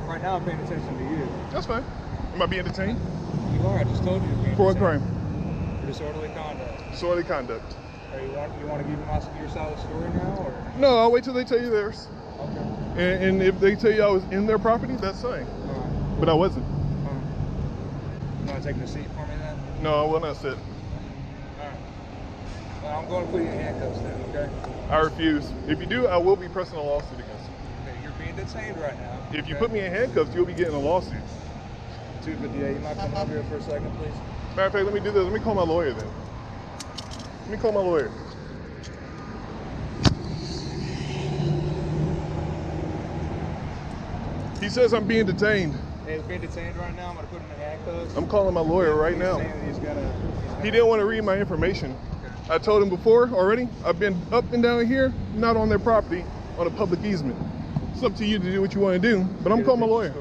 Right now I'm paying attention to you. That's fine. Am I being detained? You are. I just told you. You're being For what detained. crime? For disorderly conduct. Disorderly conduct. You want to give your side of the story now, or? No, I'll wait till they tell you theirs. Okay. And if they tell you I was in their property, that's fine. But I wasn't. You want to take the seat for me then? No, I will not sit. All right. Well, I'm going to put you in handcuffs then, okay? I refuse. If you do, I will be pressing a lawsuit against you. Okay, you're being detained right now. If you put me in handcuffs, you'll be getting a lawsuit. 258, you might come over here for a second, please? Matter of fact, let me do this. Let me call my lawyer then. Let me call my lawyer. He says I'm being detained. Hey, he's being detained right now. I'm going to put him in handcuffs. I'm calling my lawyer right now. He didn't want to read my information. I told him before already, I've been up and down here, not on their property, on a public easement. It's up to you to do what you want to do, but I'm calling my lawyer.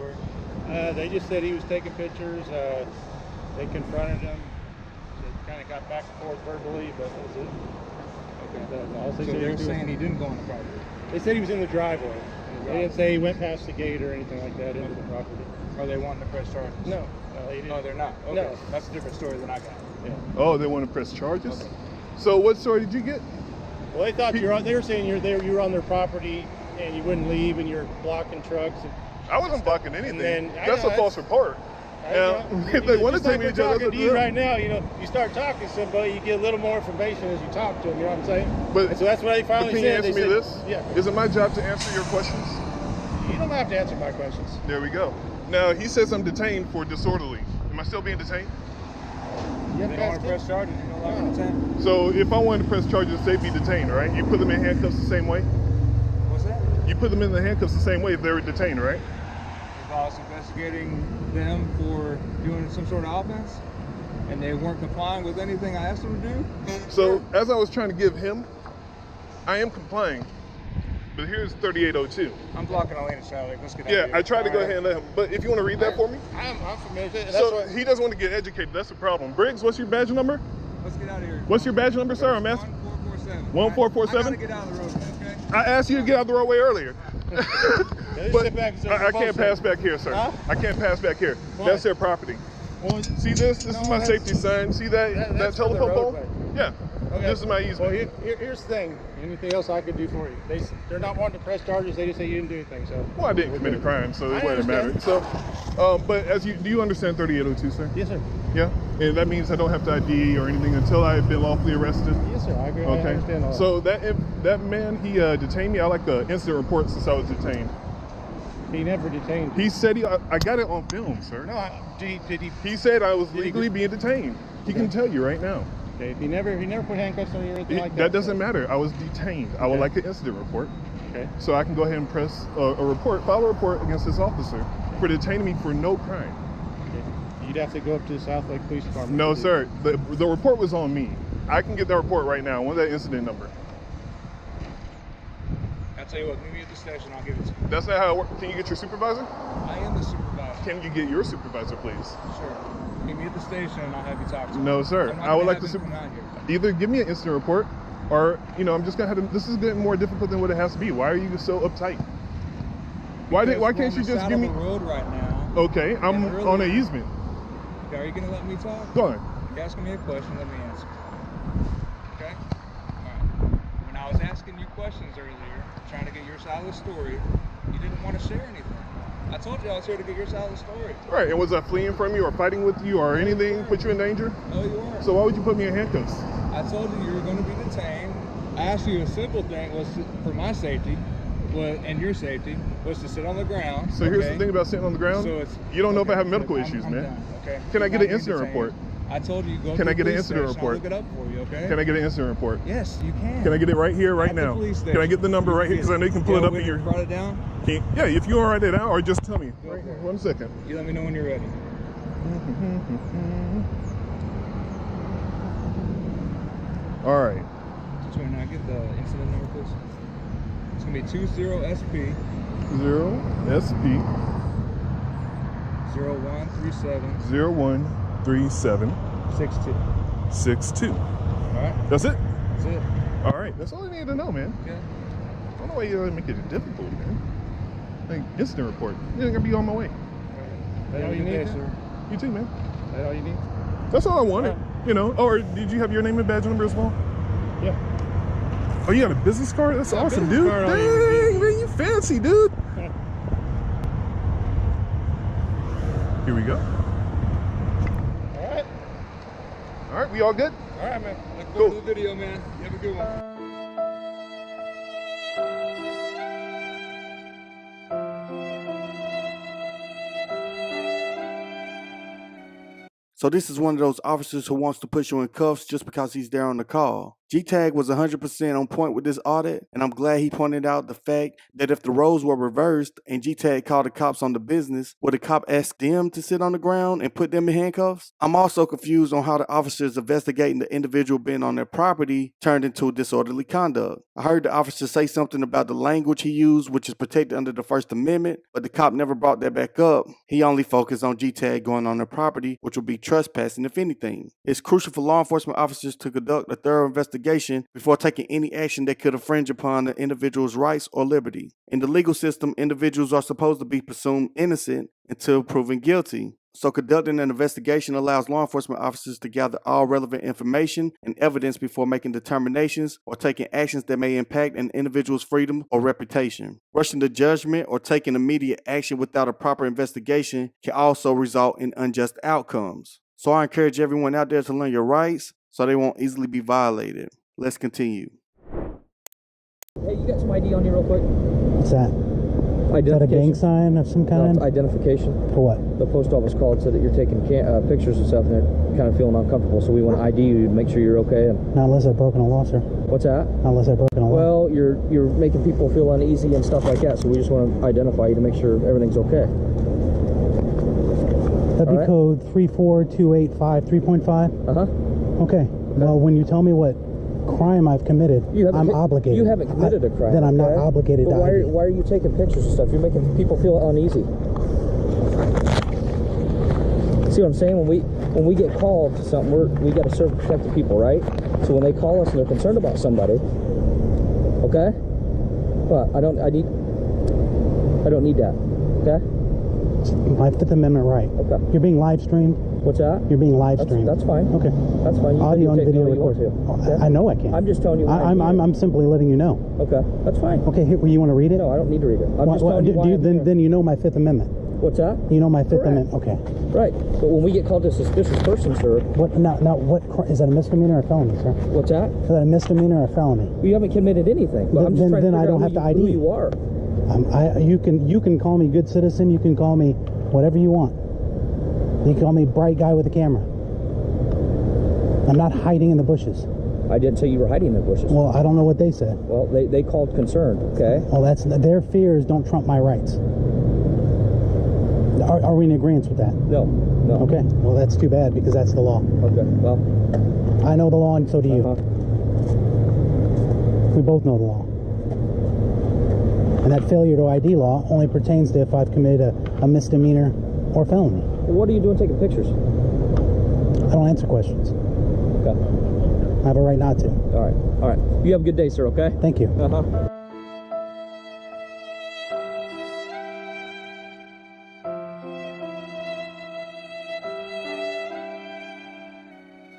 They just said he was taking pictures. They confronted him. They kind of got back and forth verbally, but that was it. Okay. So they're saying he didn't go on the property? They said he was in the driveway. They didn't say he went past the gate or anything like that into the property. Are they wanting to press charges? No. They didn't. No, they're not. Okay. No. That's a different story than I got. Yeah. Oh, they want to press charges? Okay. So what story did you get? Well, they thought they were saying you were on their property and you wouldn't leave and you're blocking trucks. I wasn't blocking anything. Then, that's a false report. If they want to take me to jail, talking to you right now, you start talking to somebody, you get a little more information as you talk to them. You know what I'm saying? But so that's what they finally can said. you answer me this? Yeah. Is it my job to answer your questions? You don't have to answer my questions. There we go. Now he says I'm detained for disorderly. Am I still being detained? You don't want to press charges. You don't like to detain. So if I wanted to press charges, they'd be detained, right? You put them in handcuffs the same way? What's that? You put them in the handcuffs the same way if they were detained, right? If I was investigating them for doing some sort of offense and they weren't complying with anything I asked them to do. So as I was trying to give him, I am complying. But here's 3802. I'm blocking a lane of traffic. Let's get out of here. I tried to go ahead and let him. But if you want to read that for me. I'm familiar with it. So he doesn't want to get educated. That's the problem. Briggs, what's your badge number? Let's get out of here. What's your badge number, sir? I'm asking. 1447. 1447? I gotta get out of the road, okay? I asked you to get out the roadway earlier. But I can't pass back here, sir. Huh? I can't pass back here. Why? That's their property. Well, see this? This is my safety sign. See that telephone pole? Yeah. Okay. This is my easement. Well, here's the thing. Anything else I could do for you? They're not wanting to press charges. They just say you didn't do anything. So. Well, I didn't commit a crime, so it wouldn't matter. So, but do you understand 3802, sir? Yes, sir. Yeah, and that means I don't have to ID or anything until I've been lawfully arrested. Yes, sir. I agree. Okay. I understand all that. So that man, he detained me. I like the incident report since I was detained. He never detained you. He said I got it on film, sir. No, he said I was legally being detained. He can tell you right now. Okay, if he never put handcuffs on you or anything like that. That doesn't matter. I was detained. I would like an incident report. Okay. So I can go ahead and press file a report against this officer for detaining me for no crime. Okay. You'd have to go up to the South Lake Police Department. No, sir. The report was on me. I can get that report right now. I want that incident number. I'll tell you what, meet me at the station, I'll give it to you. That's not how it works. Can you get your supervisor? I am the supervisor. Can you get your supervisor, please? Sure. Meet me at the station and I'll have you talk to him. No, sir. I'm not I would gonna like to have him come out here. either give me an incident report or, I'm just going to have to, this is getting more difficult than what it has to be. Why are you so uptight? Why can't you just give me... We're on the road right now. Okay, I'm on an easement. Okay, are you gonna let me talk? Go on. You're asking me a question, let me answer. Okay? Alright. When I was asking you questions earlier, trying to get your side of the story, you didn't want to share anything. I told you I was here to get your side of the story. Right, and was I fleeing from you or fighting with you or anything put you in danger? No, you weren't. So why would you put me in handcuffs? I told you were going to be detained. I asked you a simple thing was for my safety, and your safety, was to sit on the ground. So here's the thing about sitting on the ground. So it's, you don't know if I have medical issues, I'm man. done, okay? Can I You're get not an incident being report? detained. I told you go Can to I the get an police incident station. report? I'll look it up for you, okay? Can I get an incident report? Yes, you can. Can I get it right here, right At the now? police Can I station. get the number right here? Because I know you can pull it up in your. Write it down? Yeah, if you want to write it down, or just tell me. Right here. 1 second. You let me know when you're ready. All right. Just wait, now get the incident number, please. It's gonna be 20SP 0SP 0137 0137 62. 62. All right. That's it? That's it. All right. That's all I need to know, man. Okay. I don't know why you make it difficult, man. Like, incident report. You ain't gonna be on my way. That all you need, sir? You too, man. That all you need? That's all I wanted. You know. Or did you have your name and badge number as well? Yeah. Oh, you got a business card? That's awesome, dude. Card, Dang, man, you fancy, dude. Here we go. All right. All right, we all good? All right, man. Look forward to the video, man. You have a good one. So this is one of those officers who wants to put you in cuffs just because he's there on the call. G-Tag was 100% on point with this audit, and I'm glad he pointed out the fact that if the roles were reversed and G-Tag called the cops on the business, would the cop ask them to sit on the ground and put them in handcuffs? I'm also confused on how the officers investigating the individual being on their property turned into disorderly conduct. I heard the officer say something about the language he used, which is protected under the First Amendment, but the cop never brought that back up. He only focused on G-Tag going on their property, which would be trespassing if anything. It's crucial for law enforcement officers to conduct a thorough investigation before taking any action that could infringe upon the individual's rights or liberty. In the legal system, individuals are supposed to be presumed innocent until proven guilty. So conducting an investigation allows law enforcement officers to gather all relevant information and evidence before making determinations or taking actions that may impact an individual's freedom or reputation. Rushing to judgment or taking immediate action without a proper investigation can also result in unjust outcomes. So I encourage everyone out there to learn your rights so they won't easily be violated. Let's continue. Hey, you got some ID on you real quick? What's that? Is that a gang sign of some kind? No, identification. For what? The post office called, said that you're taking pictures and stuff, and they're kind of feeling uncomfortable, so we want to ID you to make sure you're okay. And not unless I've broken a law, sir. What's that? Not unless I've broken a law. Well, you're making people feel uneasy and stuff like that, so we just want to identify you to make sure everything's okay. That'd be code 34285 3.5? Uh-huh. Okay. Well, when you tell me what crime I've committed, I'm obligated. You haven't committed a crime. Then I'm not obligated to ID. Why are you taking pictures and stuff? You're making people feel uneasy. See what I'm saying? When we get called to something, we got to serve and protect the people, right? So when they call us and they're concerned about somebody, okay? But I don't need that. Okay? My Fifth Amendment right. Okay. You're being live streamed. What's that? You're being live streamed. That's fine. Okay. That's fine. Audio and video recorded. I know I can. I'm just telling you. I'm simply letting you know. Okay. That's fine. Okay. Here, you want to read it? No, I don't need to read it. I'm just telling you. Then you know my Fifth Amendment. What's that? You know my Fifth Amendment. Okay. Right. But when we get called a suspicious person, sir. What? Now, what is that? A misdemeanor or a felony, sir? What's that? Is that a misdemeanor or a felony? You haven't committed anything. But I'm just trying to figure I don't out have to ID who you are. You can call me good citizen. You can call me whatever you want. You can call me bright guy with a camera. I'm not hiding in the bushes. I didn't say you were hiding in the bushes. Well, I don't know what they said. Well, they called concerned, okay? Well, that's their fears don't trump my rights. Are we in agreement with that? No. Okay. Well, that's too bad because that's the law. Okay. Well, I know the law and so do you. We both know the law. And that failure to ID law only pertains to if I've committed a misdemeanor or felony. What are you doing taking pictures? I don't answer questions. Okay. I have a right not to. All right. You have a good day, sir, okay? Thank you.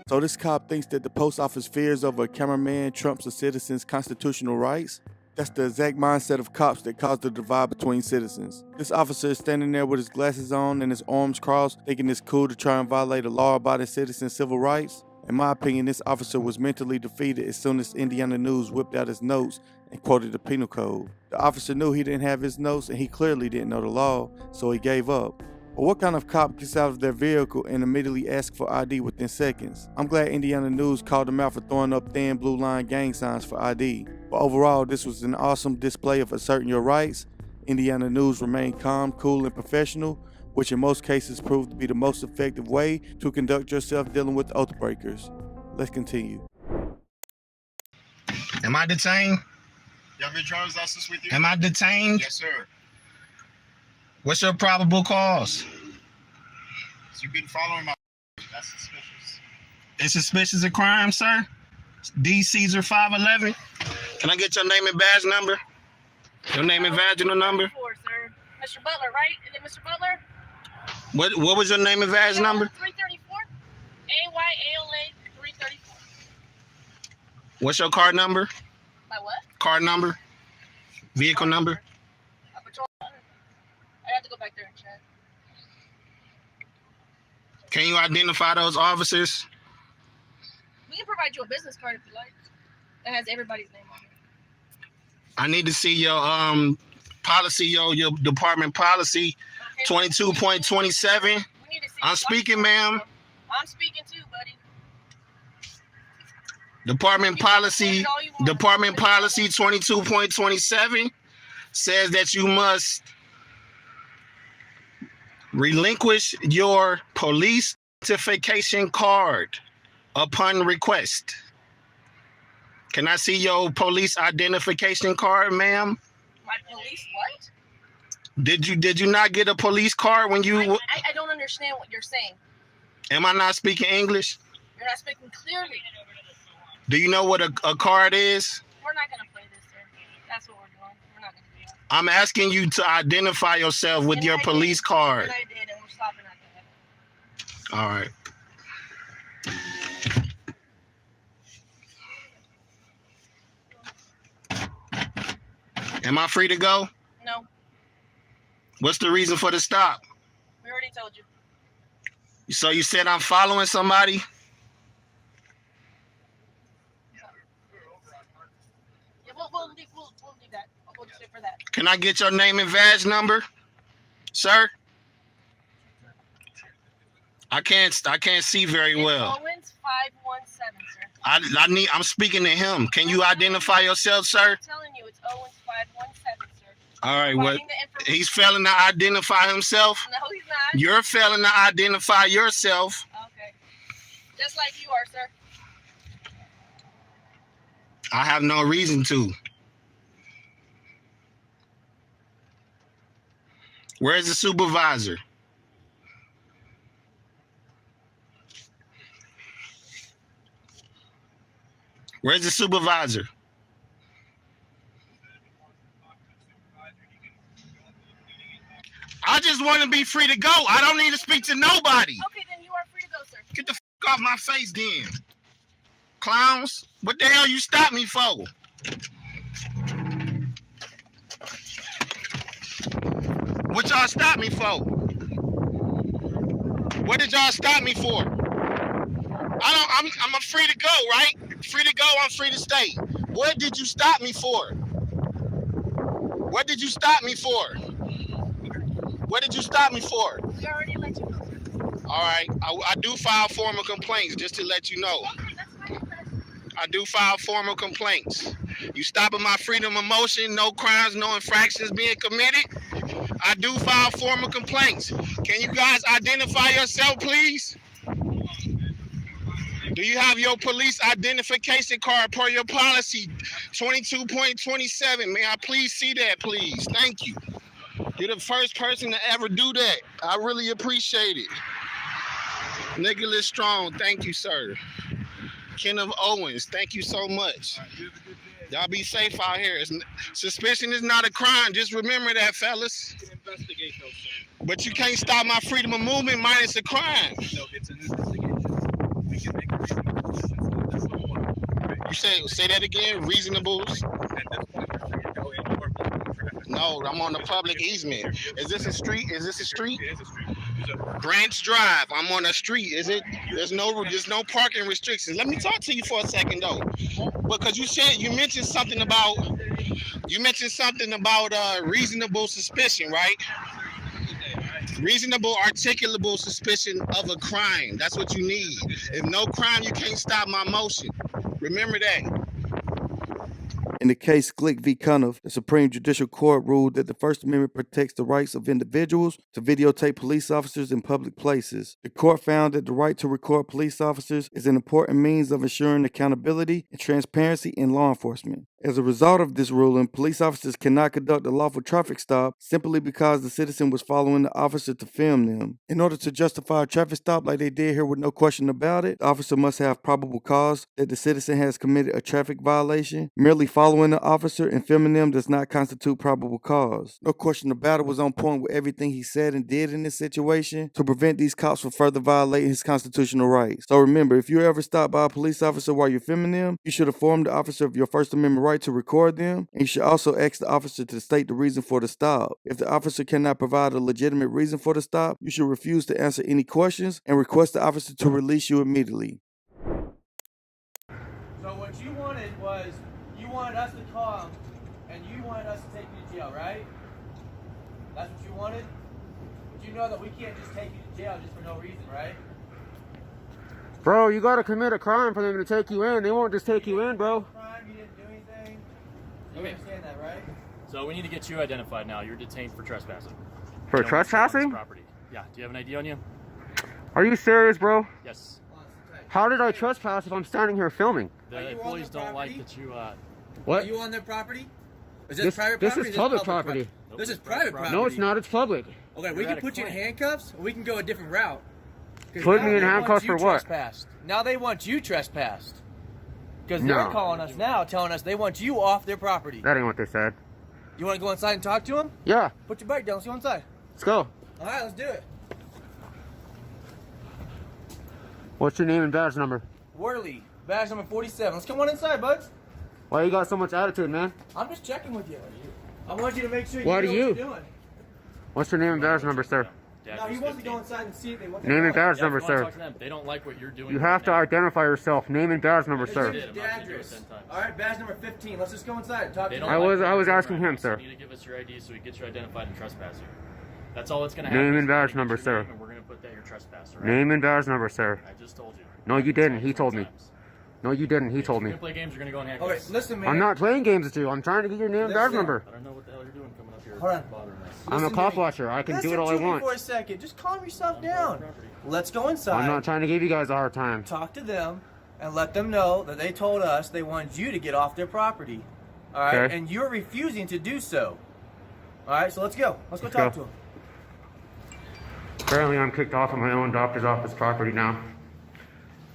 So this cop thinks that the post office fears of a cameraman trumps a citizen's constitutional rights? That's the exact mindset of cops that caused the divide between citizens. This officer is standing there with his glasses on and his arms crossed, thinking it's cool to try and violate a law-abiding citizen's civil rights. In my opinion, this officer was mentally defeated as soon as Indiana News whipped out his notes and quoted the penal code. The officer knew he didn't have his notes and he clearly didn't know the law, so he gave up. But what kind of cop gets out of their vehicle and immediately asks for ID within seconds? I'm glad Indiana News called him out for throwing up thin blue line gang signs for ID. But overall, this was an awesome display of asserting your rights. Indiana News remained calm, cool, and professional, which in most cases proved to be the most effective way to conduct yourself dealing with oath breakers. Let's continue. Am I detained? You have your driver's license with you? Am I detained? Yes, sir. What's your probable cause? So you've been following my... That's suspicious. It's suspicious of crime, sir? D. Caesar 511. Can I get your name and badge number? Your name and vaginal number? Sir. Mr. Butler, right? Is it Mr. Butler? What was your name and badge number? 334. AYALA 334. What's your card number? My what? Card number? Vehicle number? I have to go back there and check. Can you identify those officers? We can provide you a business card if you like. That has everybody's name on it. I need to see your policy, your department policy, 22.27. I'm speaking, ma'am. I'm speaking too, buddy. Department policy 22.27 says that you must relinquish your police identification card upon request. Can I see your police identification card, ma'am? My police what? Did you not get a police card when you? I don't understand what you're saying. Am I not speaking English? You're not speaking clearly. Do you know what a card is? We're not gonna play this, sir. That's what we're doing. We're not gonna do that. I'm asking you to identify yourself with your police card. And I did, and we're stopping at that. All right. Am I free to go? No. What's the reason for the stop? We already told you. So you said I'm following somebody? Yeah, we'll leave that. We'll just wait for that. Can I get your name and badge number, sir? I can't see very well. Owens 517, sir. I'm speaking to him. Can you identify yourself, sir? I'm telling you, it's Owens 517, sir. All right, well, he's failing to identify himself. No, he's not. You're failing to identify yourself. Okay. Just like you are, sir. I have no reason to. Where's the supervisor? Where's the supervisor? I just want to be free to go. I don't need to speak to nobody. Okay, then you are free to go, sir. Get the f off my face then. Clowns, what the hell you stop me for? What y'all stop me for? What did y'all stop me for? I'm free to go, right? Free to go, I'm free to stay. What did you stop me for? What did you stop me for? What did you stop me for? We already let you go, sir. All right, I do file formal complaints, just to let you know. I do file formal complaints. You stopping my freedom of motion, no crimes, no infractions being committed. I do file formal complaints. Can you guys identify yourself, please? Do you have your police identification card per your policy 22.27? May I please see that, please? Thank you. You're the first person to ever do that. I really appreciate it. Nicholas Strong, thank you, sir. Kenneth Owens, thank you so much. Y'all be safe out here. Suspicion is not a crime. Just remember that, fellas. Investigate those, sir. But you can't stop my freedom of movement minus a crime. No, it's an investigation. We can make a reasonable decision. That's what I want. You say that again? Reasonables? At this point, you're free to go and you are blocking traffic. No, I'm on the public easement. Is this a street? Is this a street? It is a street. Branch Drive. I'm on a street. Is it? There's no parking restrictions. Let me talk to you for a second though, because you mentioned something about reasonable suspicion, right? Reasonable articulable suspicion of a crime. That's what you need. If no crime, you can't stop my motion. Remember that. In the case Glick v. Cunniff, the Supreme Judicial Court ruled that the First Amendment protects the rights of individuals to videotape police officers in public places. The court found that the right to record police officers is an important means of ensuring accountability and transparency in law enforcement. As a result of this ruling, police officers cannot conduct a lawful traffic stop simply because the citizen was following the officer to film them. In order to justify a traffic stop like they did here with no question about it, the officer must have probable cause that the citizen has committed a traffic violation. Merely following the officer and filming them does not constitute probable cause. No question about it was on point with everything he said and did in this situation to prevent these cops from further violating his constitutional rights. So remember, if you ever stop by a police officer while you're filming them, you should inform the officer of your First Amendment right to record them, and you should also ask the officer to state the reason for the stop. If the officer cannot provide a legitimate reason for the stop, you should refuse to answer any questions and request the officer to release you immediately. So what you wanted was, you wanted us to come, and you wanted us to take you to jail, right? That's what you wanted? But you know that we can't just take you to jail just for no reason, right? Bro, you gotta commit a crime for them to take you in. They won't just take you in, bro. You didn't do anything. You Okay. understand that, right? So we need to get you identified now. You're detained for trespassing. For trespassing? Property. Yeah. Do you have an ID on you? Are you serious, bro? Yes. How did I trespass if I'm standing here filming? The employees don't like that you. What? Are you on their property? Is This private is property? public property. This is private property. No, it's not. It's public. Okay, we can put you in handcuffs, or we can go a different route. 'Cause Put now me in they handcuffs want you for what? Trespassed. Now they want you trespassed. Because No. they're calling us now, telling us they want you off their property. That ain't what they said. You want to go inside and talk to them? Yeah. Put your bike down. Let's go inside. Let's go. All right, let's do it. What's your name and badge number? Worley, badge number 47. Let's come on inside, buds. Why you got so much attitude, man? I'm just checking with you. I want you to make sure you Why know do what you? you're doing. What's your name and badge number, sir? No, he wants to go inside and see if they want Name and badge number, sir. They don't like what you're doing. You have to identify yourself. Name and badge number, sir. The address. All right, badge number 15. Let's just go inside and talk to him. I was asking him, sir. You need to give us your ID so we get you identified and trespassing. That's all that's going to happen. Name and badge number, sir. And we're going to put that you're trespassing. Name and badge number, sir. I just told you. No, you didn't. He told me. No, you didn't. He told me. You're going to play games, you're going to go in Okay, handcuffs. listen, man. I'm not playing games with you. I'm trying to get your name and badge number. I don't know what the hell you're doing coming up here. Hold on. Bothering us. I'm a cop watcher. I can do it all I Listen to me want. for a second. Just calm yourself down. Let's go inside. I'm not trying to give you guys a hard time. Talk to them and let them know that they told us they wanted you to get off their property. All right? Okay. And you're refusing to do so. All right, so let's go. Let's go Let's talk go. to them. Apparently, I'm kicked off of my own doctor's office property now.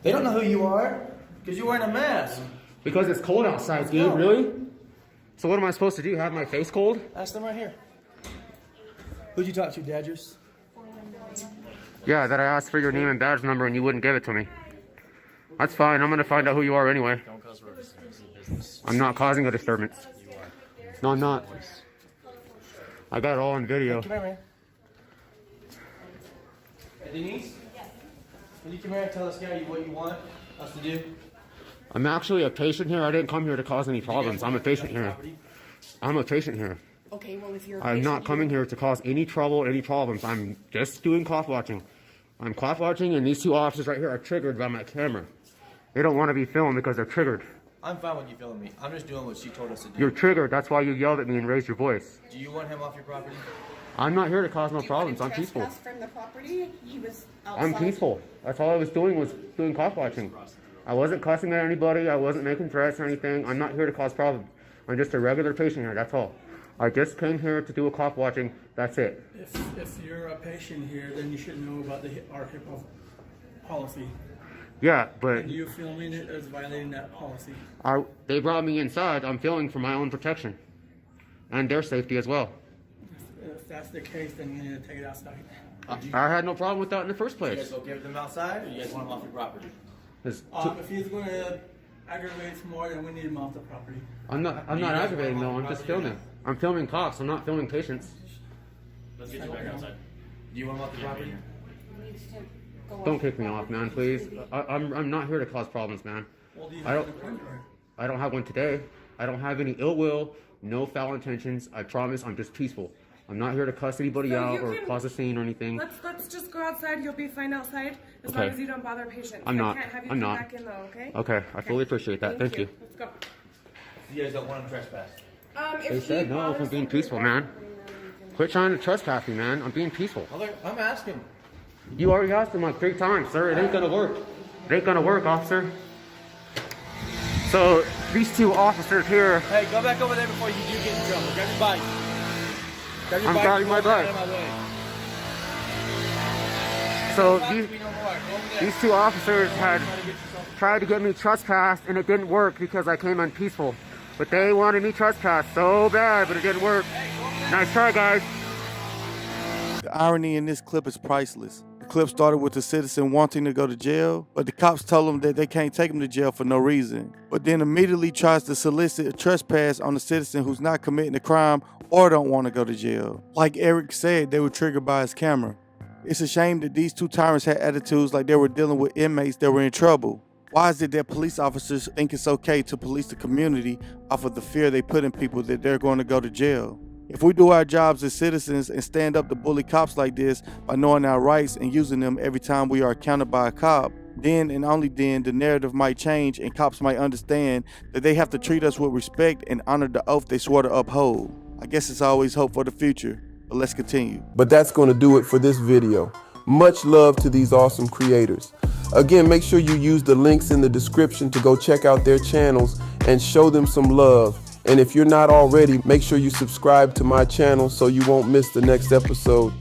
They don't know who you are because you're wearing a mask. Because it's cold outside, Let's dude. go. Really? So what am I supposed to do? Have my face cold? Ask them right here. Who'd you talk to, Dadgers? Yeah, that I asked for your name and badge number and you wouldn't give it to me. That's fine. I'm going to find out who you are anyway. Don't cause ruckus. This is business. I'm not causing a disturbance. You are. No, I'm not. I got it all on video. Come here, man. Hey, Denise? Yes. Can you come here and tell this guy what you want us to do? I'm actually a patient here. I didn't come here to cause any problems. I'm a patient here. I'm a patient here. Okay, well, if you're a I'm patient, not coming here to cause any trouble, any problems. I'm just doing cop watching. I'm cop watching, and these two officers right here are triggered by my camera. They don't want to be filmed because they're triggered. I'm fine with you filming me. I'm just doing what she told us to do. You're triggered. That's why you yelled at me and raised your voice. Do you want him off your property? I'm not here to cause no problems. I'm peaceful. from the property, he was I'm peaceful. That's all I was doing was doing cop watching. I wasn't cussing at anybody. I wasn't making threats or anything. I'm not here to cause problems. I'm just a regular patient here. That's all. I just came here to do a cop watching. That's it. If you're a patient here, then you should know about our HIPAA policy. Yeah, but And you filming it is violating that policy. they brought me inside. I'm filming for my own protection and their safety as well. If that's the case, then you need to take it outside. I had no problem with that in the first You place. guys go give them outside, or you guys want them off your property? If he's going to aggravate more, then we need him off the property. I'm not aggravating though. I'm just filming. I'm filming cops. I'm not filming patients. Let's get you back outside. Do you want him off the property? Don't kick me off, man, please. I'm not here to cause problems, man. Well, do you I have don't. an appointment? I don't have one today. I don't have any ill will, no foul intentions. I promise. I'm just peaceful. I'm not here to cuss anybody out or cause a scene or anything. Let's just go outside. You'll be fine outside as Okay. long as you don't bother patients. I'm not. I can't have you I'm come not. back in though, okay? Okay, I fully appreciate that. Thank you. Let's go. You guys don't want him trespassed. They said no if I'm being peaceful, man. Quit trying to trespass me, man. I'm being peaceful. I'm asking. You already asked him like 3 times, sir. It ain't gonna work. It ain't gonna work, officer. So these 2 officers here. Hey, go back over there before you do get in trouble. Grab your bike. Grab your I'm bike grabbing my and go bike. out of my way. So Don't talk these, to me no more. Go over there. these 2 officers had tried to get me trespassed, and it didn't work because I came on peaceful. But they wanted me trespassed so bad, but it didn't work. Nice try, guys. The irony in this clip is priceless. The clip started with the citizen wanting to go to jail, but the cops told him that they can't take him to jail for no reason. But then immediately tries to solicit a trespass on the citizen who's not committing a crime or don't want to go to jail. Like Eric said, they were triggered by his camera. It's a shame that these 2 tyrants had attitudes like they were dealing with inmates that were in trouble. Why is it that police officers think it's okay to police the community off of the fear they put in people that they're going to go to jail? If we do our jobs as citizens and stand up to bully cops like this by knowing our rights and using them every time we are encountered by a cop, then and only then the narrative might change and cops might understand that they have to treat us with respect and honor the oath they swore to uphold. I guess it's always hope for the future, but let's continue. But that's going to do it for this video. Much love to these awesome creators. Again, make sure you use the links in the description to go check out their channels and show them some love. And if you're not already, make sure you subscribe to my channel so you won't miss the next episode.